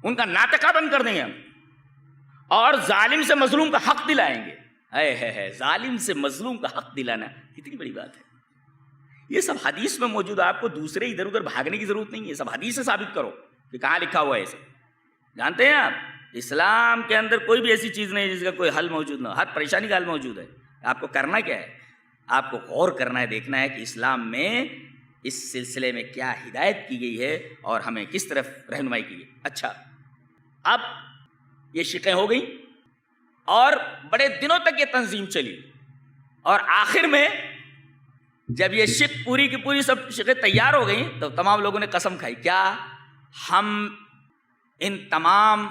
ان کا ناطقہ بند کر دیں گے ہم، اور ظالم سے مظلوم کا حق دلائیں گے. ہے ظالم سے مظلوم کا حق دلانا کتنی بڑی بات ہے. یہ سب حدیث میں موجود ہے، آپ کو دوسرے ادھر ادھر بھاگنے کی ضرورت نہیں ہے. سب حدیث سے ثابت کرو کہ کہاں لکھا ہوا ہے. ایسے جانتے ہیں آپ، اسلام کے اندر کوئی بھی ایسی چیز نہیں ہے جس کا کوئی حل موجود نہ ہو. ہر پریشانی کا حل موجود ہے. آپ کو کرنا کیا ہے؟ آپ کو غور کرنا ہے، دیکھنا ہے کہ اسلام میں اس سلسلے میں کیا ہدایت کی گئی ہے اور ہمیں کس طرف رہنمائی کی گئی. اچھا، اب یہ شقیں ہو گئیں اور بڑے دنوں تک یہ تنظیم چلی، اور آخر میں جب یہ شق پوری کی پوری سب شقیں تیار ہو گئیں تو تمام لوگوں نے قسم کھائی. کیا؟ ہم ان تمام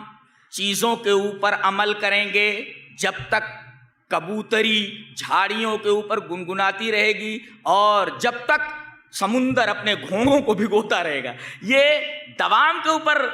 چیزوں کے اوپر عمل کریں گے جب تک کبوتری جھاڑیوں کے اوپر گنگناتی رہے گی اور جب تک سمندر اپنے گھونگوں کو بھگوتا رہے گا. یہ دوام کے اوپر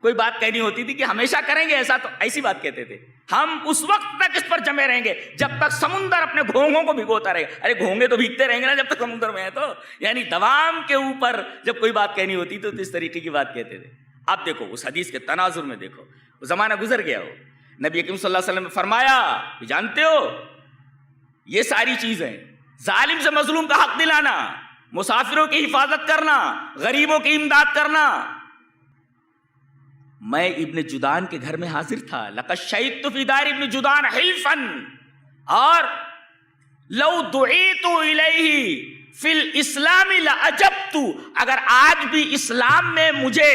کوئی بات کہنی ہوتی تھی کہ ہمیشہ کریں گے ایسا، تو ایسی بات کہتے تھے. ہم اس وقت تک اس پر جمے رہیں گے جب تک سمندر اپنے گھونگوں کو بھگوتا رہے گا. ارے گھونگے تو بھیگتے رہیں گے نا جب تک سمندر میں ہے. تو یعنی دوام کے اوپر جب کوئی بات کہنی ہوتی تو اس طریقے کی بات کہتے تھے. اب دیکھو اس حدیث کے تناظر میں دیکھو، وہ زمانہ گزر گیا ہو. نبی کریم صلی اللہ علیہ وسلم نے فرمایا کہ جانتے ہو یہ ساری چیزیں، ظالم سے مظلوم کا حق دلانا، مسافروں کی حفاظت کرنا، غریبوں کی امداد کرنا. میں ابن جدعان کے گھر میں حاضر تھا. لقد شهدت في دار ابن جدعان حلفا، اور لو دعیت الیہ فی الاسلام لاجبت. اگر آج بھی اسلام میں مجھے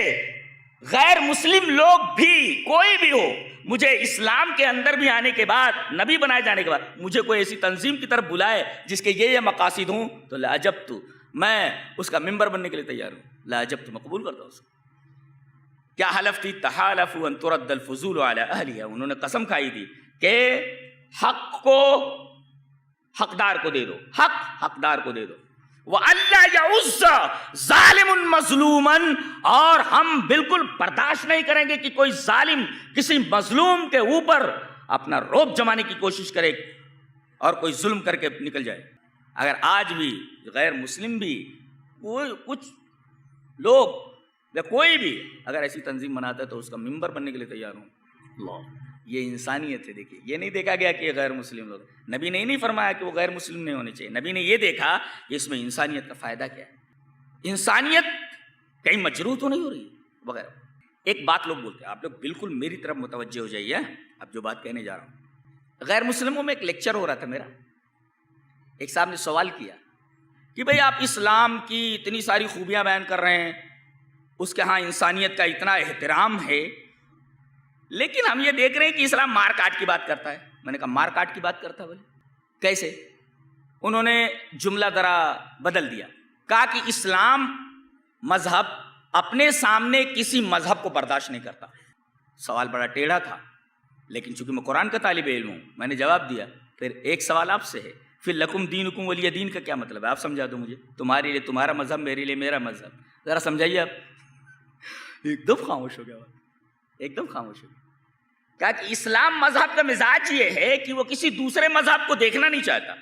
غیر مسلم لوگ بھی، کوئی بھی ہو، مجھے اسلام کے اندر بھی آنے کے بعد، نبی بنائے جانے کے بعد مجھے کوئی ایسی تنظیم کی طرف بلائے جس کے یہ مقاصد ہوں تو لاجبت، میں اس کا ممبر بننے کے لیے تیار ہوں، لاجبت، میں قبول کرتا ہوں اس کو۔ کیا حلف تھی؟ تحالفوا ان ترد الفضول علی اہلها، انہوں نے قسم کھائی تھی کہ حق کو حقدار کو دے دو، حق حقدار کو دے دو، وَأَلَّا يَعُزَّ ظَالِمٌ مَظْلُومًا، اور ہم بالکل برداشت نہیں کریں گے کہ کوئی ظالم کسی مظلوم کے اوپر اپنا روب جمانے کی کوشش کرے اور کوئی ظلم کر کے نکل جائے۔ اگر آج بھی غیر مسلم بھی کوئی کچھ لوگ یا کوئی بھی اگر ایسی تنظیم بناتا ہے تو اس کا ممبر بننے کے لیے تیار ہوں۔ اللہ، یہ انسانیت ہے۔ دیکھیے، یہ نہیں دیکھا گیا کہ یہ غیر مسلم لوگ، نبی نے نہیں فرمایا کہ وہ غیر مسلم نہیں ہونے چاہیے، نبی نے یہ دیکھا کہ اس میں انسانیت کا فائدہ کیا ہے، انسانیت کہیں مجروح تو نہیں ہو رہی وغیرہ۔ ایک بات لوگ بولتے ہیں، آپ لوگ بالکل میری طرف متوجہ ہو جائیے، اب جو بات کہنے جا رہا ہوں۔ غیر مسلموں میں ایک لیکچر ہو رہا تھا میرا، ایک صاحب نے سوال کیا کہ بھئی آپ اسلام کی اتنی ساری خوبیاں بیان کر رہے ہیں، اس کے ہاں انسانیت کا اتنا احترام ہے، لیکن ہم یہ دیکھ رہے ہیں کہ اسلام مار کاٹ کی بات کرتا ہے۔ میں نے کہا مار کاٹ کی بات کرتا ہے؟ بولے کیسے؟ انہوں نے جملہ ذرا بدل دیا، کہا کہ اسلام مذہب اپنے سامنے کسی مذہب کو برداشت نہیں کرتا۔ سوال بڑا ٹیڑھا تھا، لیکن چونکہ میں قرآن کا طالب علم ہوں میں نے جواب دیا۔ پھر ایک سوال آپ سے ہے، پھر لکم دینکم ولی دین کا کیا مطلب ہے؟ آپ سمجھا دو مجھے، تمہارے لیے تمہارا مذہب، میرے لیے میرا مذہب، ذرا سمجھائیے آپ۔ ایک دم خاموش ہو گیا، ایک دم خاموش ہو گیا۔ کہا کہ اسلام مذہب کا مزاج یہ ہے کہ وہ کسی دوسرے مذہب کو دیکھنا نہیں چاہتا،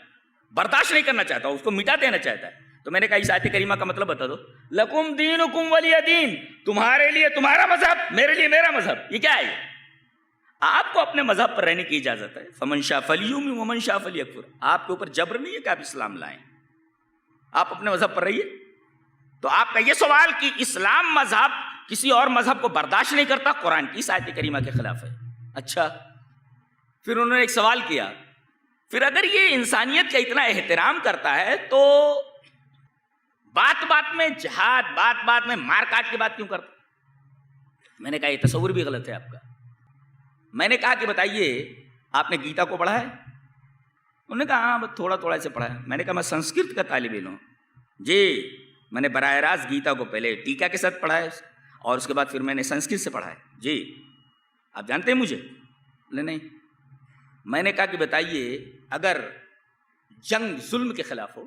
برداشت نہیں کرنا چاہتا، اس کو مٹا دینا چاہتا ہے۔ تو میں نے کہا اس آیت کریمہ کا مطلب بتا دو، لکم دینکم ولی دین، تمہارے لیے تمہارا مذہب، میرے لیے میرا مذہب۔ یہ کیا ہے؟ آپ کو اپنے مذہب پر رہنے کی اجازت ہے، فمن شاء فلیؤمن ومن شاء فلیکفر۔ آپ کے اوپر جبر نہیں ہے کہ آپ اسلام لائیں، آپ اپنے مذہب پر رہیے۔ تو آپ کا یہ سوال کہ اسلام مذہب کسی اور مذہب کو برداشت نہیں کرتا، قرآن کی اس آیت کریمہ کے خلاف ہے۔ اچھا، پھر انہوں نے ایک سوال کیا، پھر اگر یہ انسانیت کا اتنا احترام کرتا ہے تو بات بات میں جہاد، بات بات میں مار کاٹ کی بات کیوں کرتا؟ میں نے کہا یہ تصور بھی غلط ہے آپ کا۔ میں نے کہا کہ بتائیے آپ نے گیتا کو پڑھا ہے؟ انہوں نے کہا ہاں تھوڑا تھوڑا سے پڑھا ہے۔ میں نے کہا میں سنسکرت کا طالب علم ہوں۔ جی، میں نے براہ راست گیتا کو پہلے ٹیکا کے ساتھ پڑھا ہے اور اس کے بعد پھر میں نے سنسکرت سے پڑھا ہے۔ جی، آپ جانتے ہیں مجھے؟ نہیں۔ میں نے کہا کہ بتائیے اگر جنگ ظلم کے خلاف ہو،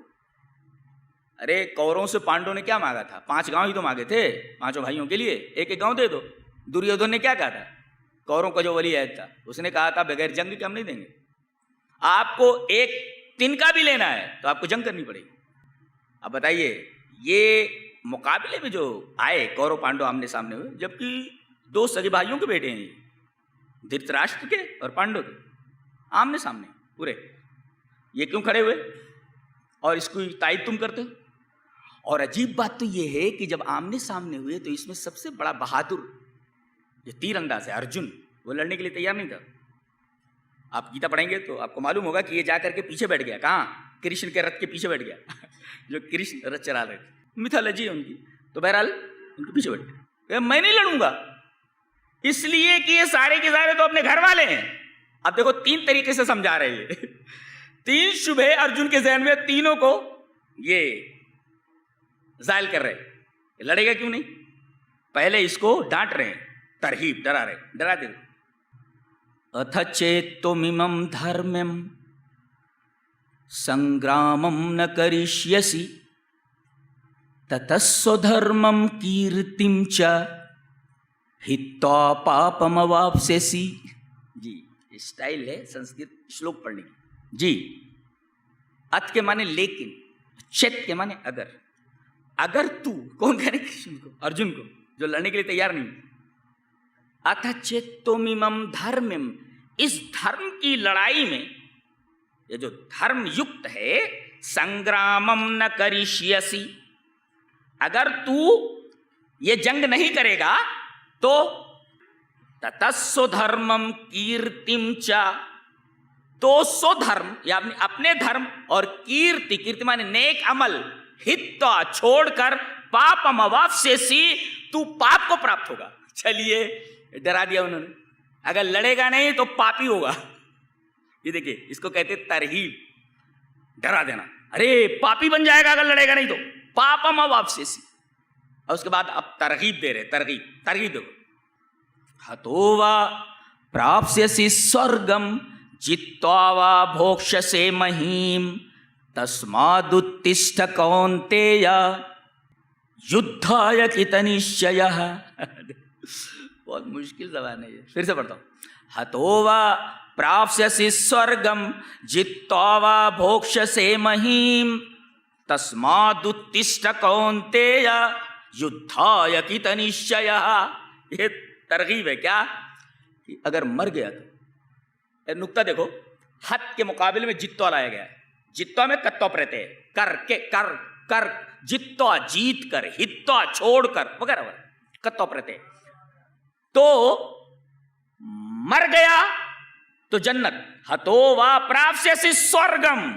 ارے کوروں سے پانڈوں نے کیا مانگا تھا؟ 5 گاؤں ہی تو مانگے تھے 5 بھائیوں کے لیے، ایک گاؤں دے دو۔ دریودھن نے کیا کہا تھا؟ کوروں کا جو ولی عہد تھا اس نے کہا تھا بغیر جنگ کے ہم نہیں دیں گے، آپ کو ایک تنکا بھی لینا ہے تو آپ کو جنگ کرنی پڑے گی۔ اب بتائیے یہ مقابلے میں جو آئے کورو پانڈو آمنے سامنے ہوئے، جبکہ 2 سگے بھائیوں کے بیٹے ہیں، دھرتراشٹر کے اور پانڈو کے، آمنے سامنے پورے، یہ کیوں کھڑے ہوئے اور اس کی تائید تم کرتے ہو؟ اور عجیب بات تو یہ ہے کہ جب آمنے سامنے ہوئے تو اس میں سب سے بڑا بہادر جو تیر انداز ہے ارجن، وہ لڑنے کے لیے تیار نہیں تھا۔ آپ گیتا پڑھیں گے تو آپ کو معلوم ہوگا کہ یہ جا کر کے پیچھے بیٹھ گیا، کہاں؟ کرشن کے رتھ کے پیچھے بیٹھ گیا جو کرشن رتھ چلا رہے تھے، میتھالوجی ہے ان کی، تو بہرحال ان کے پیچھے بیٹھ گیا۔ میں نہیں لڑوں گا اس لیے کہ یہ سارے کے سارے تو اپنے گھر والے ہیں۔ اب دیکھو 3 طریقے سے سمجھا رہے ہیں 3 شبہ ارجن کے ذہن میں، تینوں کو یہ زائل کر رہے، لڑے گا کیوں نہیں؟ پہلے اس کو ڈانٹ رہے ہیں، ترہیب، ڈرا رہے، ڈرا دے۔ اتھ چیتممم دھرمم سنگرامم نہ کرشیسی تتسو دھرمم کیرتم چ ہتوا پاپم اواپسیسی۔ جی، اسٹائل ہے سنسکرت شلوک پڑھنے کی۔ جی، ات کے معنی لیکن، چت کے معنی اگر تو، کون کہہ رہے کرشن کو؟ ارجن کو، جو لڑنے کے لیے تیار نہیں۔ اتھ چیتممم دھرمم، اس دھرم کی لڑائی میں، یہ جو دھرم یکت ہے، سنگرامم نہ کرشیسی، اگر تو یہ جنگ نہیں کرے گا تو تتسو دھرمم کیرتم چا، تو سو دھرم یعنی اپنے دھرم، اور کیرتی مانے نیک عمل، ہتوا چھوڑ کر، پاپم اواپسیسی، تو پاپ کو پراپت ہوگا۔ چلیے ڈرا دیا انہوں نے، اگر لڑے گا نہیں تو پاپی ہوگا. یہ دیکھیے اس کو کہتے ترغیب، ڈرا دینا. ارے پاپی بن جائے گا اگر لڑے گا نہیں تو، پاپم واپسی. اور اس کے بعد اب ترغیب دے رہے، ترغیب دو. ہتو وا پراپسیسی سورگم جتوا وا بھوکشسے مہیم تسمادتشٹھ کونتیہ یدھایہ کتنشچیہ. بہت مشکل زبان ہے یہ، پھر سے پڑھتا ہوں. ہتو وا پراپسیسی سورگم جتوا وا بھوکشسے مہیم تسمادتشٹھ کونتیہ یدھایہ کتنشچیہ. یہ ترغیب ہے کیا کہ اگر مر گیا تو، نقطہ دیکھو، ہت کے مقابلے میں جتوا لایا گیا ہے. جتوا میں کتو پرتے کر کے کر جتوا جیت کر، ہتوا چھوڑ کر وغیرہ وغیرہ کتو پرتے. تو مر گیا تو جنت. ہتو وا پراپسیسی سورگم،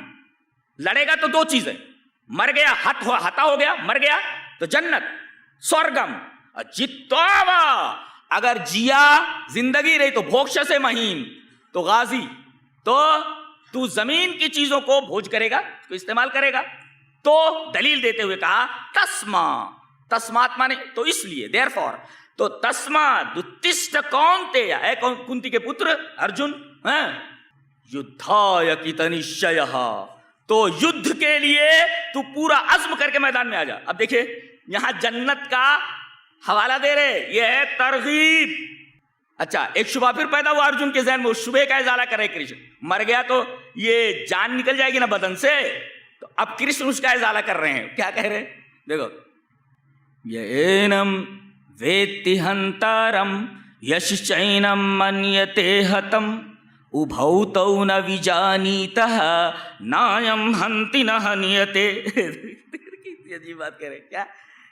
لڑے گا تو دو چیزیں، مر گیا ہتا ہو گیا، مر گیا تو جنت سورگم. جتوا وا اگر جیا زندگی رہی تو بھوکش سے مہیم تو غازی. تو زمین کی چیزوں کو بھوج کرے گا، تو استعمال کرے گا. تو دلیل دیتے ہوئے کہا تسمات مانے تو اس لیے، دیر فور. تو تسمات دتشٹھ کونتے، اے کنتی کے پتر ارجن، یدھایہ کتنشچیہ، تو یدھ کے لیے تو پورا عزم کر کے میدان میں آ جا. اب دیکھیں یہاں جنت کا حوالہ دے رہے، یہ ہے ترغیب. اچھا ایک شبہ پھر پیدا ہوا ارجن کے ذہن میں، اس شبہ کا ازالہ کرے کرشن. مر گیا تو یہ جان نکل جائے گی نا بدن سے، تو اب کرشن اس کا ازالہ کر رہے ہیں. کیا کہہ رہے ہیں دیکھو، یینم ویتی ہنتارم یشچینم منیتے ہتم ابھو تو ن وجانیتہ نایم ہنتی نہ ہنیتے. عجیب بات کہہ رہے کیا،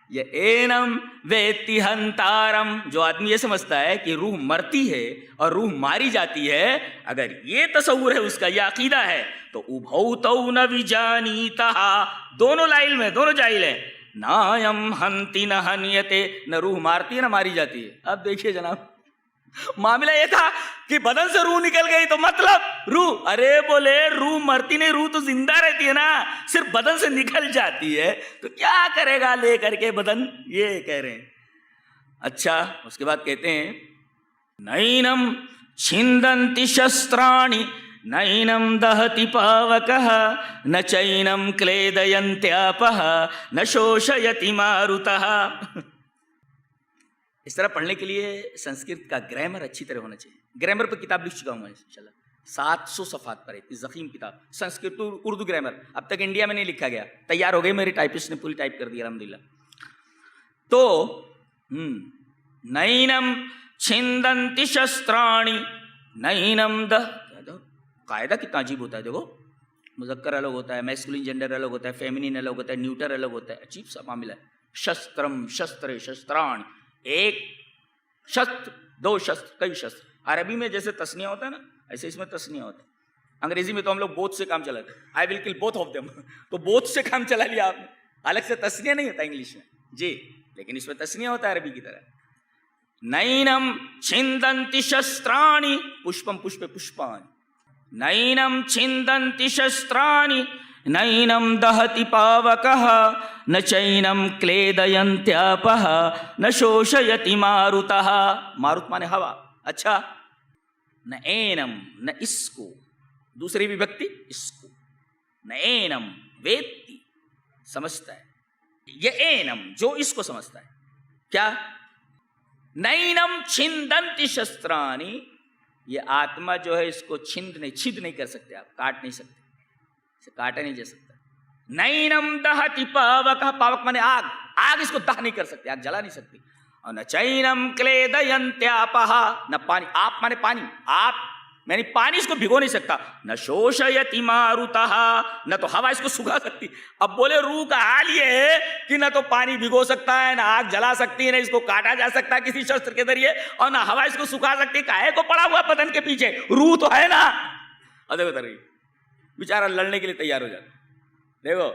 یہ اینم ویتی ہنتارم، جو آدمی یہ سمجھتا ہے کہ روح مرتی ہے اور روح ماری جاتی ہے، اگر یہ تصور ہے اس کا، یہ عقیدہ ہے، تو ابھو تو ن وجانیتہ، دونوں لائل میں، دونوں جاہل ہیں. نایم ہنتی نہ ہنیتے، نہ روح مارتی ہے نہ ماری جاتی ہے. اب دیکھیے جناب معاملہ یہ تھا کہ بدن سے روح نکل گئی تو مطلب روح، ارے بولے روح مرتی نہیں، روح تو زندہ رہتی ہے نا، صرف بدن سے نکل جاتی ہے، تو کیا کرے گا لے کر کے بدن، یہ کہہ رہے ہیں. اچھا اس کے بعد کہتے ہیں نینم چھندنتی شسترانی نینم دہتی پاوکہ نہ چینم کلیدینتیاپہ نہ شوشیتی ماروتہ. اس طرح پڑھنے کے لیے سنسکرت کا گرامر اچھی طرح ہونا چاہیے. گرامر پر کتاب لکھ چکا ہوں میں انشاءاللہ، 700 صفحات پر، اتنی ضخیم کتاب سنسکرت اردو گرامر. اب تک انڈیا میں نہیں لکھا گیا، تیار ہو گئی، میری ٹائپسٹ نے پوری ٹائپ کر دی الحمدللہ. تو نینم چھندنتی شسترانی نینم قاعدہ کتنا عجیب ہوتا ہے. دیکھو مذکر الگ ہوتا ہے، میسکولین جینڈر الگ ہوتا ہے، فیمینین الگ ہوتا ہے، نیوٹر الگ ہوتا ہے، عجیب سا معاملہ ہے. شسترم شستر شستران، ایک شستر، دو شستر، کئی شستر. عربی میں جیسے تسنیہ ہوتا ہے نا، ایسے اس میں تسنیہ ہوتا ہے. انگریزی میں تو ہم لوگ بوتھ سے کام چلاتے ہیں، آئی ول کل بوتھ آف دیم، تو بوتھ سے کام چلا لیا آپ نے. الگ سے تسنیہ نہیں ہوتا انگلش میں جی، لیکن اس میں تسنیہ ہوتا ہے عربی کی طرح. نینم چھندنتی شسترانی پشپم پشپے پشپانی، نینم چھندنتی شسترانی نینم دہتی پاوکہ نہ چینم کلیدینتیاپہ نہ شوشیتی ماروتہ. ماروت مانے ہوا. اچھا نہ اینم، نہ اس کو، دوسری بھی ویبھکتی اس کو، نہ اینم ویتی سمجھتا ہے، یہ اینم جو اس کو سمجھتا ہے. کیا نینم چھندنتی شسترانی، یہ آتما جو ہے اس کو چھد نہیں کر سکتے آپ، کاٹ نہیں سکتے، اسے کاٹا نہیں جا سکتا. نینم دہتی پاوکہ، پاوک مانے آگ، آگ اس کو دہ نہیں کر سکتے، آگ جلا نہیں سکتی. اور نہ چینم کلیدینتیاپہ، نہ پانی، آپ مانے پانی، آپ یعنی پانی اس کو بھگو نہیں سکتا. نہ شوشیتی ماروتہ، نہ تو ہوا اس کو سکھا سکتی. اب بولے روح کا حال یہ ہے کہ نہ تو پانی بھگو سکتا ہے، نہ آگ جلا سکتی ہے، نہ اس کو کاٹا جا سکتا ہے کسی شستر کے ذریعے، اور نہ ہوا اس کو سکھا سکتی. کاہے کو پڑا ہوا بدن کے پیچھے، روح تو ہے نا. اب دیکھو ترغیب، بیچارہ لڑنے کے لیے تیار ہو جاتا. دیکھو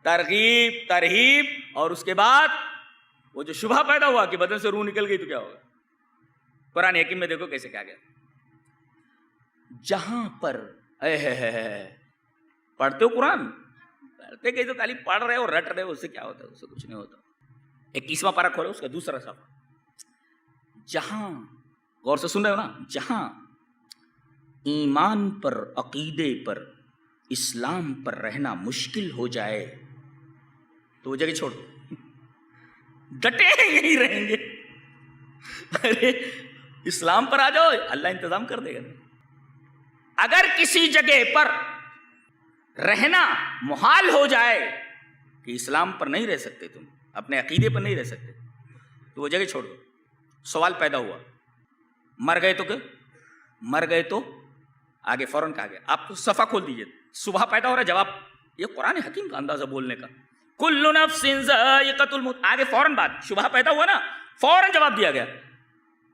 ترغیب، اور اس کے بعد وہ جو شبہ پیدا ہوا کہ بدن سے روح نکل گئی تو کیا ہوگا. قرآن حکیم میں دیکھو کیسے کہا گیا، جہاں پر پڑھتے ہو قرآن، پڑھتے کہ تو خالی پڑھ رہے ہو رٹ رہے ہو، اس سے کیا ہوتا ہے؟ اس سے کچھ نہیں ہوتا۔ 21واں پارہ کھولو، اس کا دوسرا صفحہ، جہاں، غور سے سن رہے ہو نا، جہاں ایمان پر، عقیدے پر، اسلام پر رہنا مشکل ہو جائے تو وہ جگہ چھوڑ دو، ڈٹے یہی رہیں گے۔ ارے اسلام پر آ جاؤ، اللہ انتظام کر دے گا۔ اگر کسی جگہ پر رہنا محال ہو جائے کہ اسلام پر نہیں رہ سکتے، تم اپنے عقیدے پر نہیں رہ سکتے، تو وہ جگہ چھوڑ دو۔ سوال پیدا ہوا، مر گئے تو کیا؟ مر گئے تو آگے فوراً کہا گیا، آپ صفحہ کھول دیجئے، صبح پیدا ہو رہا ہے جواب، یہ قرآن حکیم کا اندازہ بولنے کا، کل نفس ذائقۃ الموت، آگے فوراً بات، شبہ پیدا ہوا نا، فوراً جواب دیا گیا،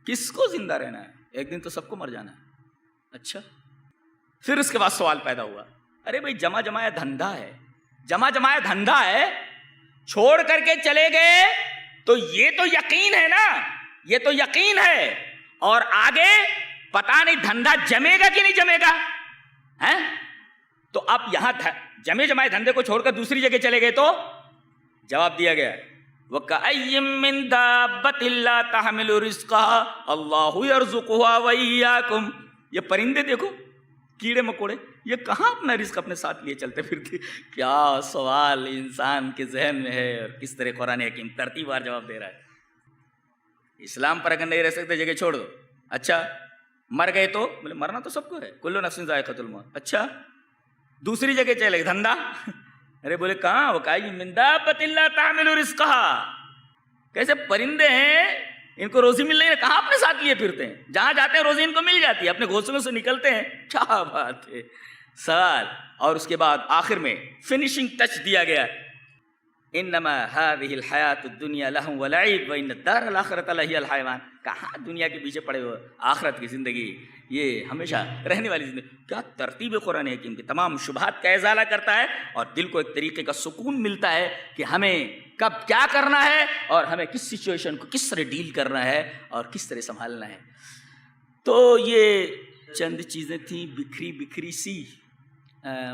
کس کو زندہ رہنا ہے؟ ایک دن تو سب کو مر جانا ہے۔ اچھا، پھر اس کے بعد سوال پیدا ہوا، ارے بھائی جمع جمایا دھندا ہے، جمع جمایا دھندا ہے، چھوڑ کر کے چلے گئے تو یہ تو یقین ہے نا، یہ تو یقین ہے، اور آگے پتہ نہیں دھندا جمے گا کہ نہیں جمے گا، ہیں؟ تو اب یہاں جمے جمائے دھندے کو چھوڑ کر دوسری جگہ چلے گئے تو جواب دیا گیا، وَكَأَيٍّ مِّن دَابَّةٍ لَّا تَحْمِلُ رِزْقَهَا اللَّهُ يَرْزُقُهَا وَإِيَّاكُمْ۔ یہ پرندے دیکھو، کیڑے مکوڑے، یہ کہاں اپنا رزق اپنے ساتھ لیے چلتے پھرتے؟ کیا سوال انسان کے ذہن میں ہے، اور کس طرح قرآن حکیم ترتیب وار جواب دے رہا ہے۔ اسلام پر اگر نہیں رہ سکتے جگہ چھوڑ دو۔ اچھا مر گئے تو، بولے مرنا تو سب کو ہے، کل نفس ذائقۃ الموت۔ اچھا دوسری جگہ چلے گئے، دھندا، ارے بولے کہاں، وَكَأَيٍّ مِّن دَابَّةٍ لَّا تَحْمِلُ رِزْقَهَا، کیسے پرندے ہیں، ان کو روزی مل رہی ہے، کہاں اپنے ساتھ لیے پھرتے ہیں، جہاں جاتے ہیں روزی ان کو مل جاتی ہے، اپنے گھونسلوں سے نکلتے ہیں، کیا بات ہے۔ سوال، اور اس کے بعد آخر میں فنیشنگ ٹچ دیا گیا، انما هذه الحیات الدنیا لہو ولعب وان الدار الاخرۃ لہی الحیوان۔ کہاں دنیا کے پیچھے پڑے ہوئے، آخرت کی زندگی یہ ہمیشہ رہنے والی زندگی۔ کیا ترتیب قرآن حکیم کی تمام شبہات کا ازالہ کرتا ہے، اور دل کو ایک طریقے کا سکون ملتا ہے کہ ہمیں کب کیا کرنا ہے، اور ہمیں کس سچویشن کو کس طرح ڈیل کرنا ہے اور کس طرح سنبھالنا ہے۔ تو یہ چند چیزیں تھیں بکھری بکھری سی،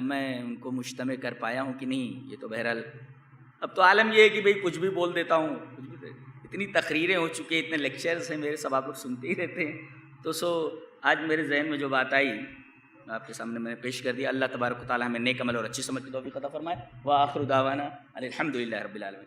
میں ان کو مجتمع کر پایا ہوں کہ نہیں، یہ تو بہرحال اب تو عالم یہ ہے کہ بھئی کچھ بھی بول دیتا ہوں، اتنی تقریریں ہو چکی ہیں، اتنے لیکچرز ہیں میرے، سب آپ لوگ سنتے ہی رہتے ہیں، تو آج میرے ذہن میں جو بات آئی آپ کے سامنے میں نے پیش کر دیا۔ اللہ تبارک و تعالی ہمیں نیک عمل اور اچھی سمجھ کی توفیق عطا فرمائے۔ وآخر دعوانا الحمدللہ رب العالمین۔